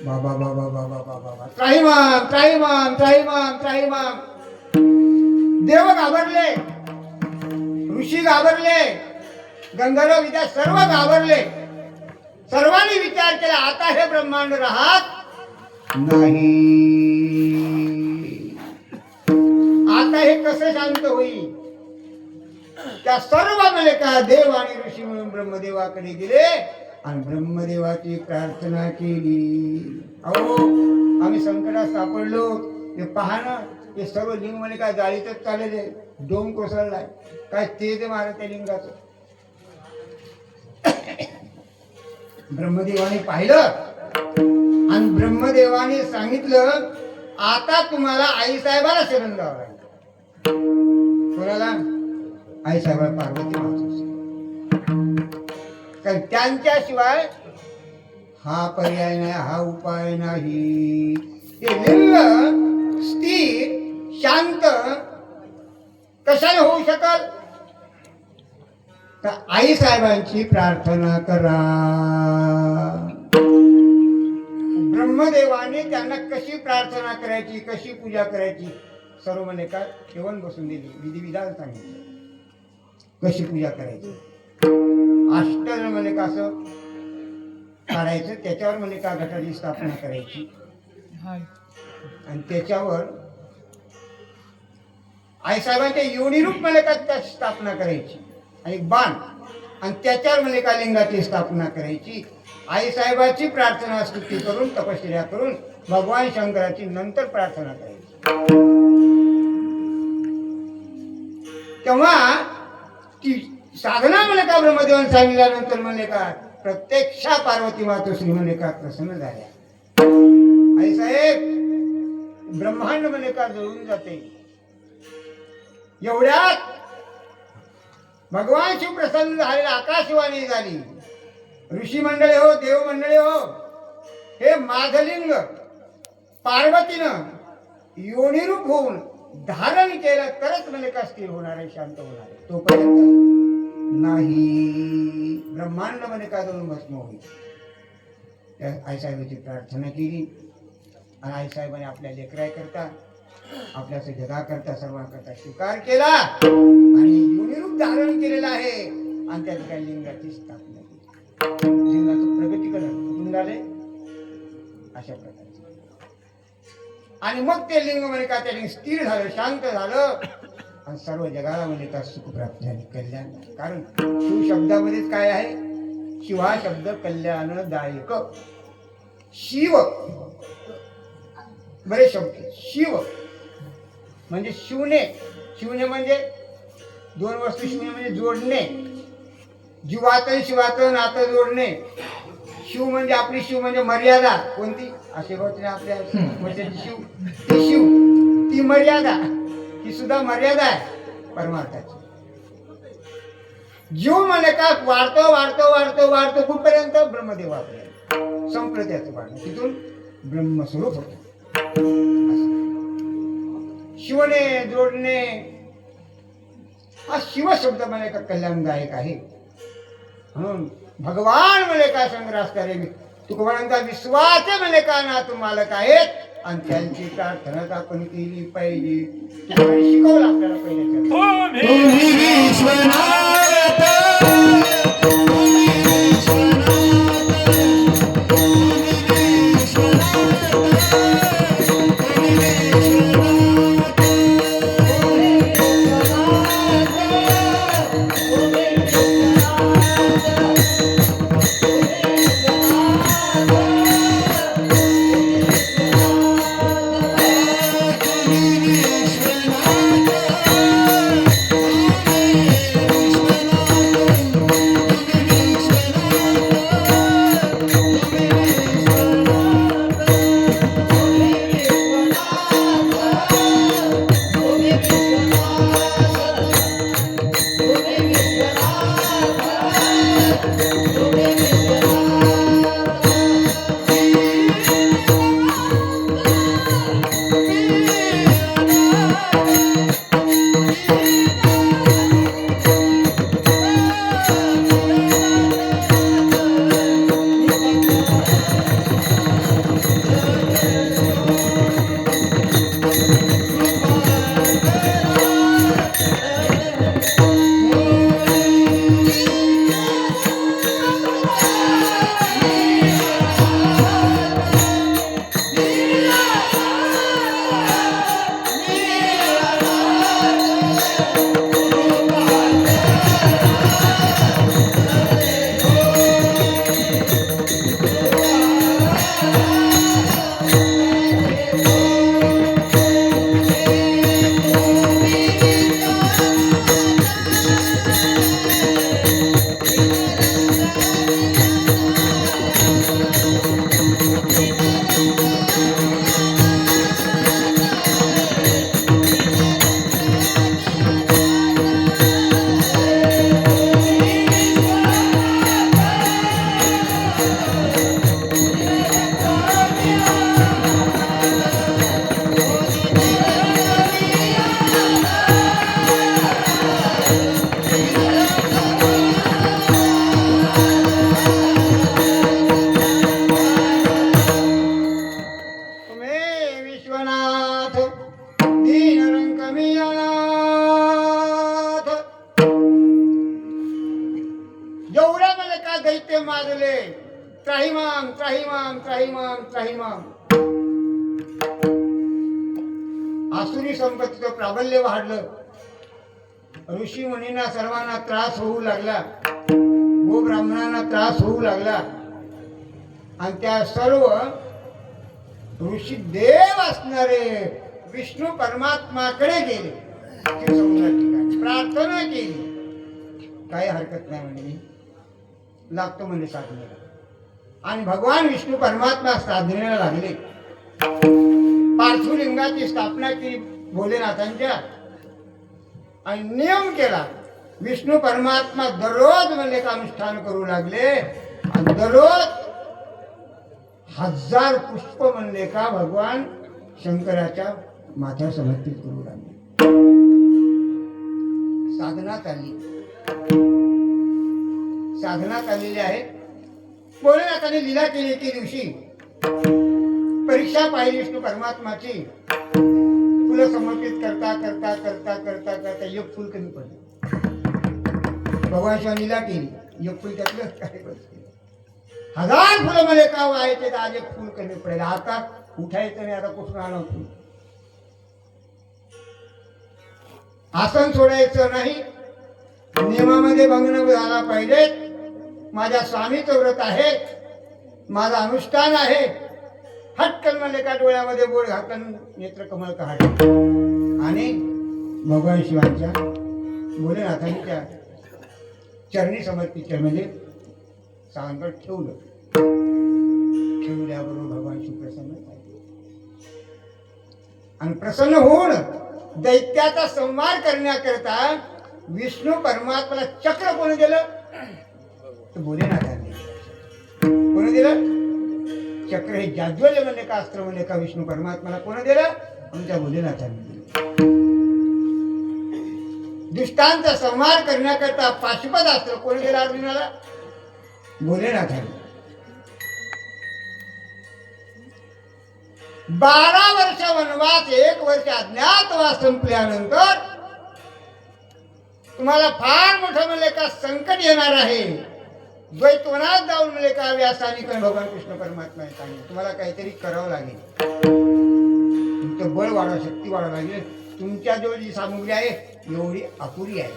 बाबा बाबा बाबा बाबा बाबा, त्राहिमाम त्राहिमाम त्राहिमाम त्राहिमाम. देव घाबरले, ऋषी घाबरले, गंधर्व विद्या सर्व घाबरले. सर्वांनी विचार केला, आता हे ब्रह्मांड राहत नाही, आता हे कसं शांत होईल. त्या सर्व मल्लिका देव आणि ऋषी म्हणून ब्रह्मदेवाकडे गेले आणि ब्रह्मदेवाची प्रार्थना केली. अहो, आम्ही संकटात सापडलो, हे पहा ना, हे सर्व लिंग मल्लिका जाळीतच चालले, डोम कोसळलाय. काय तेज मारत त्या लिंगाचं. ब्रह्मदेवाने पाहिलं आणि ब्रह्मदेवाने सांगितलं, आता तुम्हाला आईसाहेबाला शरण द्यावं लागेल. कोणाला? आईसाहेबाला, पार्वती माता. कारण त्यांच्याशिवाय हा पर्याय नाही, हा उपाय नाही. हे लिंग स्थिर शांत कशाने होऊ शकल? तर आई साहेबांची प्रार्थना करा. ब्रह्मदेवाने त्यांना कशी प्रार्थना करायची, कशी पूजा करायची, सर्व मल्लिका ठेवून बसून दिली, विधिविधान सांगितलं कशी पूजा करायची. अष्टदल मल्लिका असं काढायचं, त्याच्यावर मल्लिका घटाची स्थापना करायची आणि त्याच्यावर आईसाहेबांच्या योनिरूप मल्लिकाची स्थापना करायची आणि बाण, आणि त्याच्यावर मल्लिका लिंगाची स्थापना करायची. आईसाहेबाची प्रार्थना स्तुती करून तपश्चर्या करून भगवान शंकराची नंतर प्रार्थना करायची. तेव्हा ती साधना मल्लिका ब्रह्मदेवाने सांगितल्यानंतर मल्लिका प्रत्यक्ष पार्वती माता श्री मल्लिका प्रसन्न झाल्या. आईसाहेब, ब्रह्मांड मल्लिका जळून जाते. एवढ्यात भगवान शिव प्रसन्न झालेला, आकाशवाणी झाली. ऋषी मंडळी हो, देव मंडळी हो, हे माझलिंग पार्वतीनं योनिरूप होऊन धारण केलं तरच मल्लिका स्थिर होणार आहे, शांत होणार आहे. तोपर्यंत नाही. ब्रह्मांड मल्लिका जाऊन भस्म होईल. त्या आईसाहेबांची प्रार्थना केली आणि आईसाहेबांनी आपल्या लेकराकरता, आपल्या जगाकरता, सर्वांकरता स्वीकार केला आणि योनिरूप धारण केलेलं आहे. आणि त्या ठिकाणी लिंगाची स्थापना केली. लिंगाचं प्रगतीकरण कुठून झाले? अशा प्रकारे. आणि मग ते लिंग मल्लिका त्या लिंग स्थिर झालं, शांत झालं आणि सर्व जगाला मल्लिका सुख प्राप्त झाले, कल्याण. कारण शिव शब्दामध्येच काय आहे? शिव हा शब्द कल्याणदायक. शिव बरे शब्द. शिव म्हणजे शिवणे. शिवणे म्हणजे दोन वस्तू, शिवणे म्हणजे जोडणे, जीवाचं शिवाचं नातं जोडणे. शिव म्हणजे आपली, शिव म्हणजे मर्यादा. कोणती? असे होते आपल्या वचनाची शिव, ती शिव, ती मर्यादा, ही सुद्धा मर्यादा आहे परमार्थाची. जीव म्हणजे का वाढतो वाढतो वाढतो वाढतो कुठपर्यंत? ब्रह्मदेवापर्यंत संपलं त्याचं वाढणं. तिथून ब्रह्मस्वरूप होतं. शिवणे, जोडणे, हा शिव शब्द म्हणजे का कल्याणदायक आहे. म्हणून भगवान म्हणजे का संग्रास करेल. तुकोबांचा विश्वास म्हणजे का ना तू मालक आहेत आणि त्यांची प्रार्थनाच आपण केली पाहिजे. तुकोबांनी शिकवलं आपल्याला पहिल्या तुम्ही विश्वनाथ दीनरंकमियानाथ जेवढ्या मला का दैत्य माजले त्राहिमाम त्राहिमाम त्राहिमाम त्राहिमाम आसुरी संपत्तीचं प्राबल्य वाढलं ऋषी मुनींना सर्वांना त्रास होऊ लागला गो ब्राह्मणांना त्रास होऊ लागला आणि त्या सर्व ऋषी देव असणारे विष्णू परमात्माकडे गेले क्षीरसमुद्राच्या ठिकाणी प्रार्थना केली काही हरकत नाही म्हणजे लागतो म्हणजे साधनेला आणि भगवान विष्णू परमात्मा साधनेला लागले पार्श्वलिंगाची स्थापना केली भोलेनाथांच्या आणि नियम केला विष्णू परमात्मा दररोज म्हणजे अनुष्ठान करू लागले आणि दररोज 1000 पुष्प म्हणले का भगवान शंकराच्या माथ्यावर समर्पित करू लागले साधनात आलेली आहे भोलेनाथाने लीला केली एके दिवशी परीक्षा पाहिली विष्णू परमात्माची फुलं समर्पित करता करता करता करता करता एक फुल कमी पडलं भगवान शिवाय लीला केली एक फुल त्यातलं काय बसलं 1000 फुलं मला का व्हायचे तर आज एक फुल कमी पडेल आता उठायचं नाही आता कुठून आलं फुल आसन सोडायचं नाही नियमामध्ये भंग न झाला पाहिजे माझ्या स्वामीचं व्रत आहे माझं अनुष्ठान आहे हटकन मला का डोळ्यामध्ये बोट घातलं नेत्र कमळ काढ आणि भगवान शिवांच्या भोलेनाथांच्या चरणी समर्पित म्हणजे सांगत ठेवल्याबरोबर भगवान शिव प्रसन्न झाले आणि प्रसन्न होऊन दैत्याचा संहार करण्याकरता विष्णू परमात्म्याला चक्र कोणी दिलं तर भोलेनाथांनी कोणी दिलं चक्र हे जाज्वल्य म्हणले का अस्त्र म्हणले का विष्णू परमात्म्याला कोणी दिलं आमच्या भोलेनाथांनी दिलं दुष्टांचा संहार करण्याकरता पाशुपत अस्त्र कोणी दिलं अर्जुनाला भोलेनाथांनी 12 वर्ष वनवास 1 वर्ष अज्ञातवास संपल्यानंतर तुम्हाला फार मोठं म्हणले का संकट येणार आहे द्वैतवनात जाऊन म्हणले का व्यासाने भगवान कृष्ण परमात्मा सांगितलं तुम्हाला काहीतरी करावं लागेल तुमचं बळ वाढवा शक्ती वाढवा लागेल तुमच्या जवळ जी सामुग्री आहे एवढी अपुरी आहे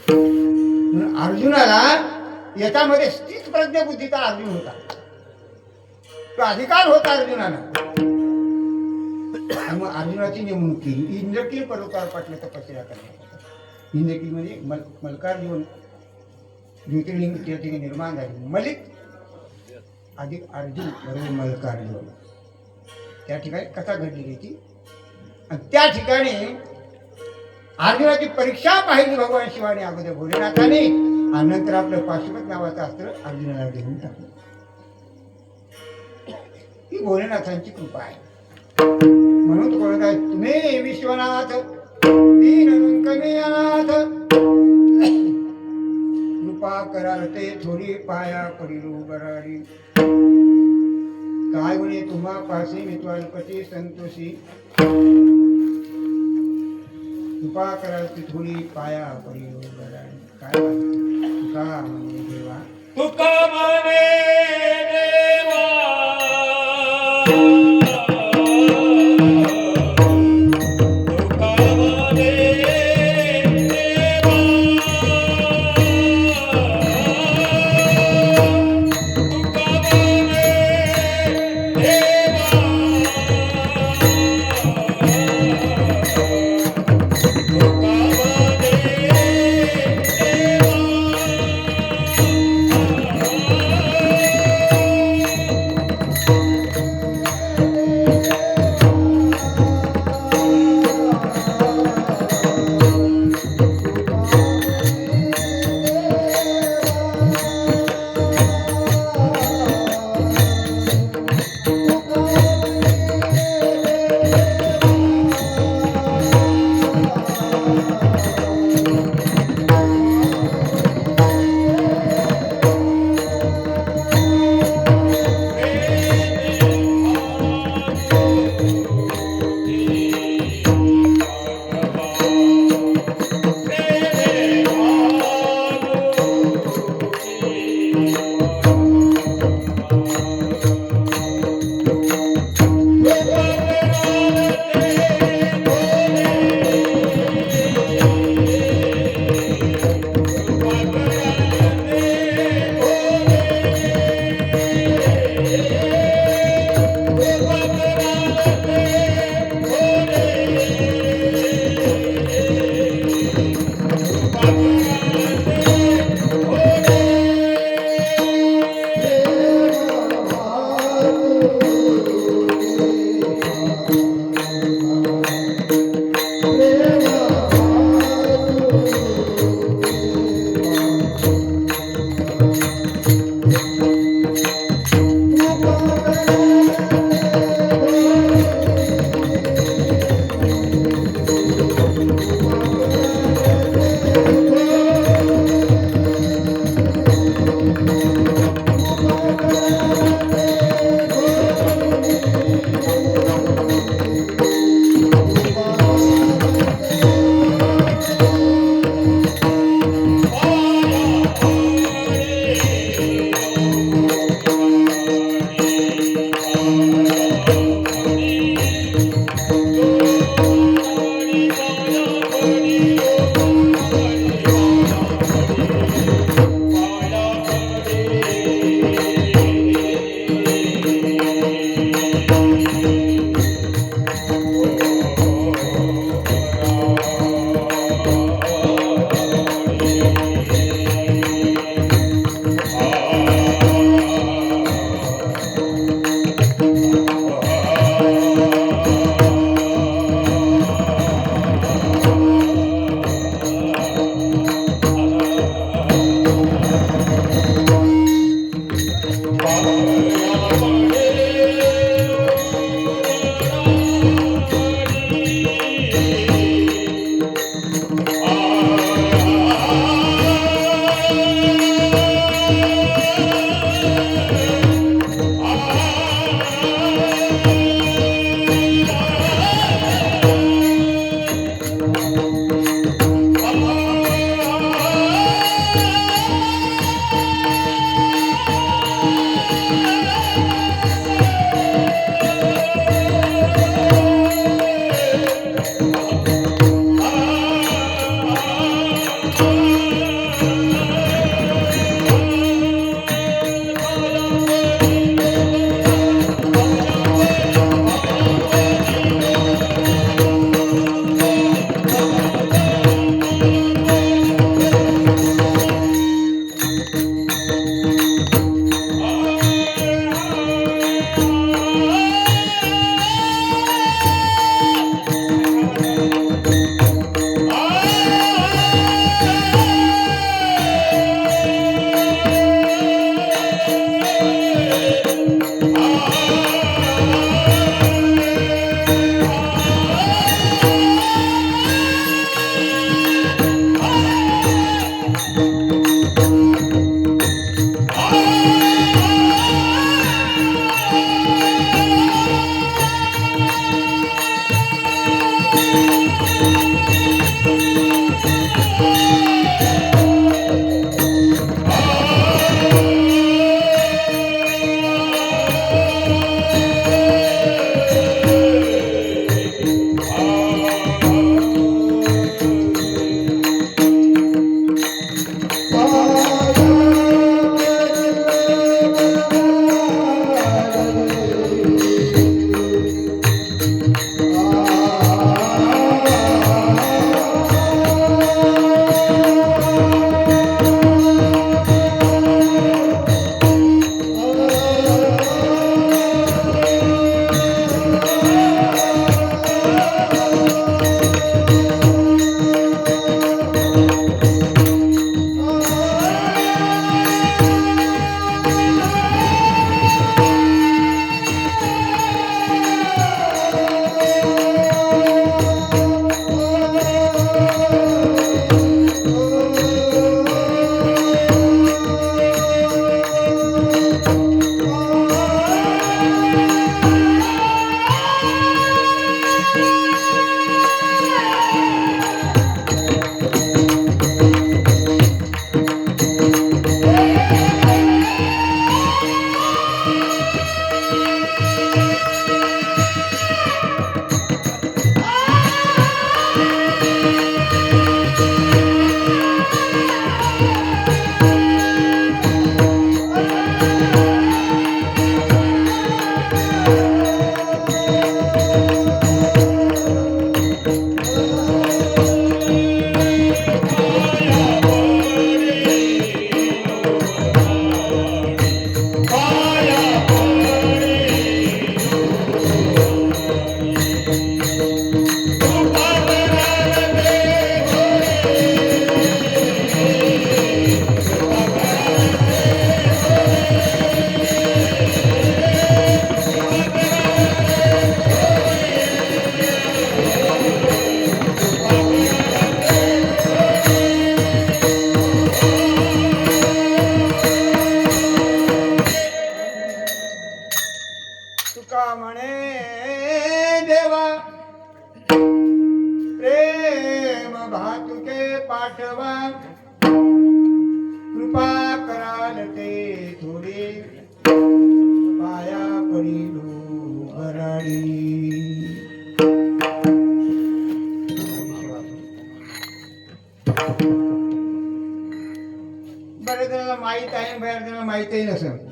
म्हणून अर्जुनाला याच्यामध्ये स्थित प्रज्ञ बुद्धीचा अर्जुन होता तो अधिकार होता अर्जुनाला मग अर्जुनाची नेमणूक केली इंद्रकील पर्वतावर पाठलं तपस्या करण्यासाठी इंद्रकील म्हणजे मल्कार घेऊन ज्योतिर्लिंग त्या ठिकाणी निर्माण झाली मलिक अधिक अर्जुन बरोबर मल्कार घेऊन त्या ठिकाणी कथा घडली ती आणि त्या ठिकाणी अर्जुनाची परीक्षा पाहिली भगवान शिवाने अगोदर भोलेनाथाने आणि नंतर आपलं पाशुपत नावाचं अस्त्र अर्जुनाला देऊन टाकलं ही भोलेनाथांची कृपा आहे म्हणून तो कोणता तुम्ही विश्वनाथ दीनरंकमियानाथ कृपा कराल ते थोडी पाया पडिलो बराडी काय म्हणे तुम्हा पासे मी त्वालपती संतोषी कृपा कराल ते थोडी पाया पडिलो बराडी काय तुका म्हणे देवा तुका म्हणे देवा पाया पडे तुका म्हणे देवा प्रेम भातुके पाठवा कृपा कराल ते थोडी पाया पडिलो गराडी. बरेच जणांना माहीत आहे, बऱ्याच जणांना माहीतही नसेल.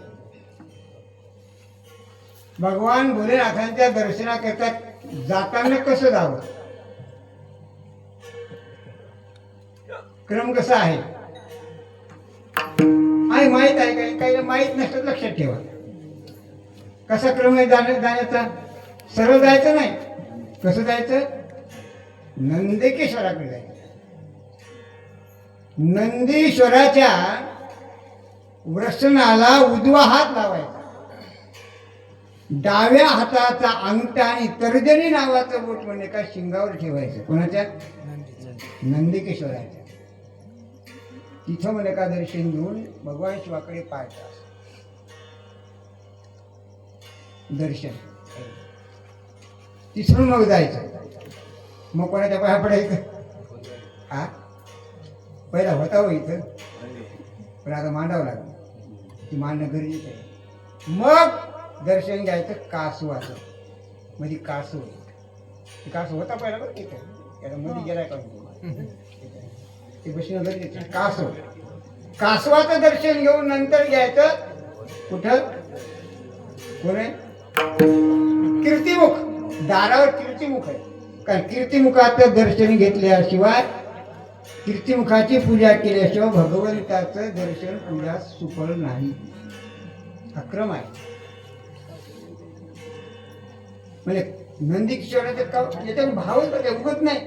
भगवान भोलेनाथांच्या दर्शनाकरता जाताना कसं जावं, क्रम कसा आहे आणि माहीत आहे. काही काही माहीत नसतं, लक्षात ठेवा. कसा क्रम आहे जाण्याचा. सरळ जायचं नाही. कसं जायचं, नंदिकेश्वराकडे जायचं. नंदीश्वराच्या वृषणाला उजवा हात लावायचा, डाव्या हाताचा अंगठा आणि तर्जनी नावाचं बोट म्हणजे का शिंगावर ठेवायचं. कोणाच्या, नंदिकेश्वराच्या. तिथं म्हणजे का दर्शन घेऊन भगवान शिवाकडे पाहायचं दर्शन. तिथून मग जायचं. मग कोणाच्या पाया पडायचं. हा पहिला होता हो इथं, पण आता मांडावं लागलं. ती मांडणं गरजेचं आहे. मग दर्शन घ्यायचं कासवाचं. म्हणजे कासव, कासव होता पहिला बरं तिथं, त्याला मध्ये गेलाय का ते बसणं गरजेचं. कासव, कासवाचं दर्शन घेऊन नंतर घ्यायचं कुठं, कोण आहे, कीर्तिमुख. दारावर कीर्तिमुख आहे. कारण कीर्तिमुखाचं दर्शन घेतल्याशिवाय, कीर्तिमुखाची पूजा केल्याशिवाय भगवंताचं दर्शन पूजा सुफळ नाही. अक्रम आहे. म्हणजे नंदीकिशोराचं का याच्यावर भावच उगत नाही,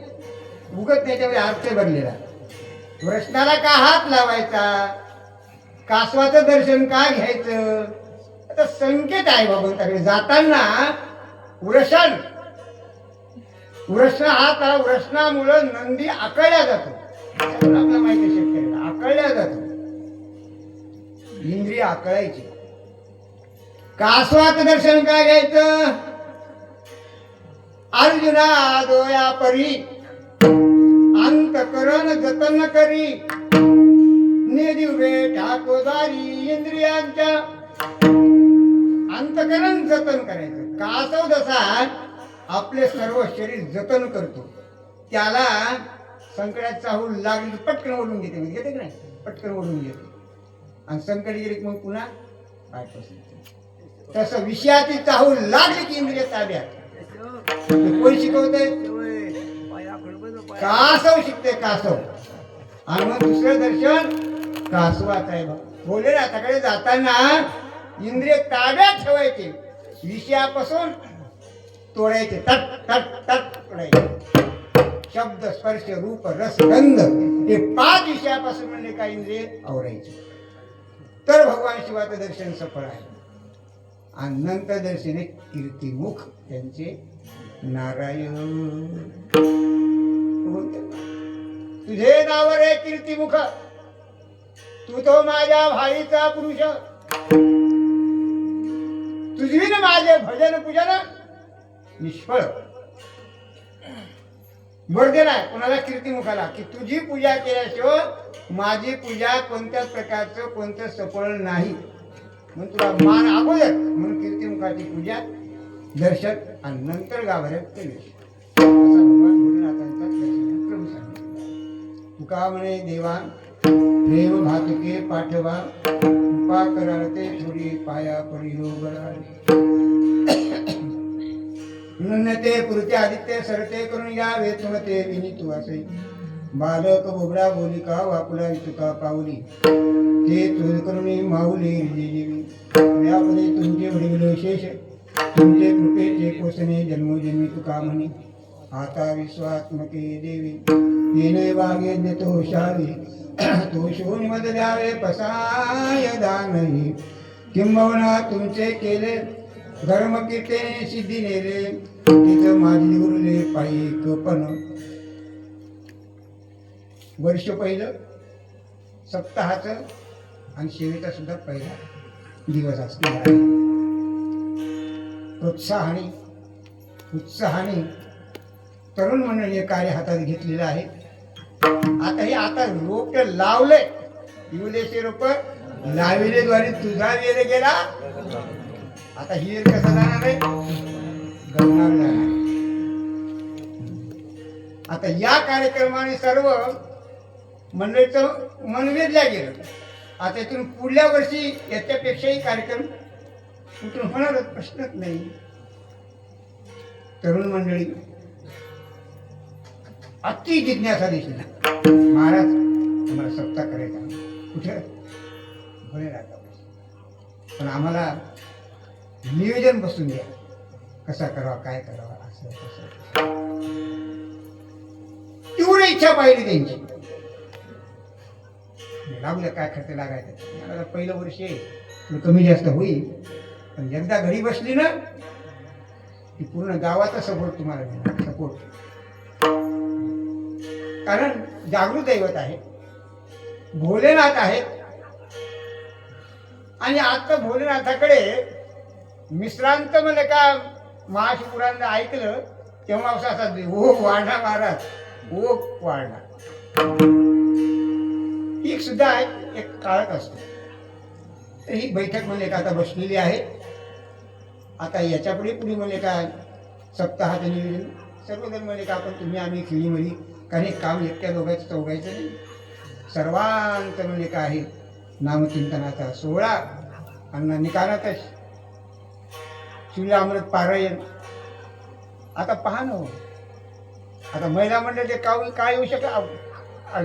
त्याच्यामध्ये अर्थ भरलेला. वृषणाला का हात लावायचा, कासवाचं दर्शन का घ्यायचं, आता संकेत आहे भगवंताकडे जाताना. वृषण हात, वृषणामुळं नंदी आकळल्या जातो. आपल्याला माहिती आहे, शेतकऱ्याला आकळल्या जातो. इंद्रिय आकळायची. कासवाचं दर्शन काय घ्यायचं, अर्जुना दोया परी अंतकरण जतन करी निदिवे ठाकोदारी. इंद्रियांच्या अंतकरण जतन करायचं. कासव जसा आपले सर्व शरीर जतन करतो, त्याला संकटात चाहूल लागली पटकन ओढून घेते. म्हणजे घेते की नाही, पटकन ओढून घेते. आणि संकट गेली मग पुन्हा पाय पसरते. तसं विषयाची चाहूल लागली की इंद्रिय ताब्यात. कोण शिकवते, कासव शिकते, कासव. आणि मग दुसरं दर्शन कासवाचं आहे. भोलेनाथाकडे जाताना इंद्रिय ताब्यात ठेवायचे, विषयापासून तोडायचे. तट तट तट तोडायचे. शब्द, स्पर्श, रूप, रस, गंध हे 5 विषयापासून म्हणजे काय इंद्रिय आवरायचे. तर भगवान शिवाचं दर्शन सफळ आहे. आणि नंतर दर्शने कीर्तिमुख त्यांचे नारायण. तुझे नाव रे कीर्तिमुख, तू तो माझ्या भाईचा पुरुष. तुझी ना माझे भजन पूजन निष्फळ. वर दिलाय कोणाला, कीर्तिमुखाला, की तुझी पूजा केल्याशिवाय माझी पूजा कोणत्याच प्रकारचं कोणतं सफळ नाही. म्हणून तुला मान अगोदर, म्हणून कीर्तिमुखाची पूजा, दर्शन आणि नंतर गाभाऱ्यात प्रवेश. असा भगवान भोलेनाथांचा क्रम सांगितला. तुका म्हणे देवा प्रेम भातुके पाठवा कृपा कराते थोडी पाया पडिलो गळाली. ते पुरते आदित्य सरते करून यावे तुमते विनीतू असे. बालक बोबडा बोलिका वाकुला तुका पावली ते चोर करून माऊली देवी. व्यापदे तुमचे वडील शेष तुमचे कृपेचे कोसने जन्मोजन्मी तुका म्हणे. आता विश्वात्मके देवी येणे वागे देतो शावी. तो शोनी मद द्यावे पसाय दानही. किंबहुना तुमचे केले धर्म कीर्तने सिद्धी नेले. तिथं माझी गुरुले पायी पण. वर्ष पहिलं सप्ताहाचं आणि शेवेचा सुद्धा पहिला दिवस असणार आहे. प्रोत्साहाने उत्साहाने तरुण मंडळी हे कार्य हातात घेतलेलं आहे. आता रोप लावलंय, इवलेचे रोप लाविले द्वारे तुझा वेळ गेला. आता ही वेळ कसा जाणार आहे? गगनावर जाणार. आता या कार्यक्रमाने सर्व मंडळीचं मन वेधल्या गेलं. आता इथून पुढल्या वर्षी याच्यापेक्षाही कार्यक्रम कुठून होणारच, प्रश्नच नाही. तरुण मंडळी अति जिज्ञासा दिसली. महाराज तुम्हाला सप्ताह करायचा, कुठे बरे राहता, पण आम्हाला नियोजन बसून द्या, कसा करावा, काय करावा, असं तसं. तेवढी इच्छा पाहिली त्यांची. लागलं काय खर्च लागायचं, मला पहिलं वर्ष आहे कमी जास्त होईल, पण एकदा घरी बसली ना की पूर्ण गावाचा सपोर्ट तुम्हाला मिळणार. सपोर्ट, कारण जागृत दैवत आहे, भोलेनाथ आहे. आणि आता भोलेनाथाकडे मिश्रांत म्हणजे का महाशिवपुरांना ऐकलं तेव्हा असं असा ओ वाढा महाराज, ओ वाढा. ही सुद्धा एक काळच असतो. तर ही बैठक म्हणजे का आता बसलेली आहे. आता याच्यापुढे पुढे म्हणजे काय सप्ताहाचं नियोजन सर्वजण म्हणजे का आपण तुम्ही आम्ही खेळीमध्ये, कारण हे काम एकट्या दोघांचं चौघायचं नाही. सर्वांचं म्हणजे काय आहे नामचिंतनाचा सोहळा आणि निकालातच शिवलामृत पारायण. आता पहा ना, आता महिला मंडळ ते काय येऊ शकत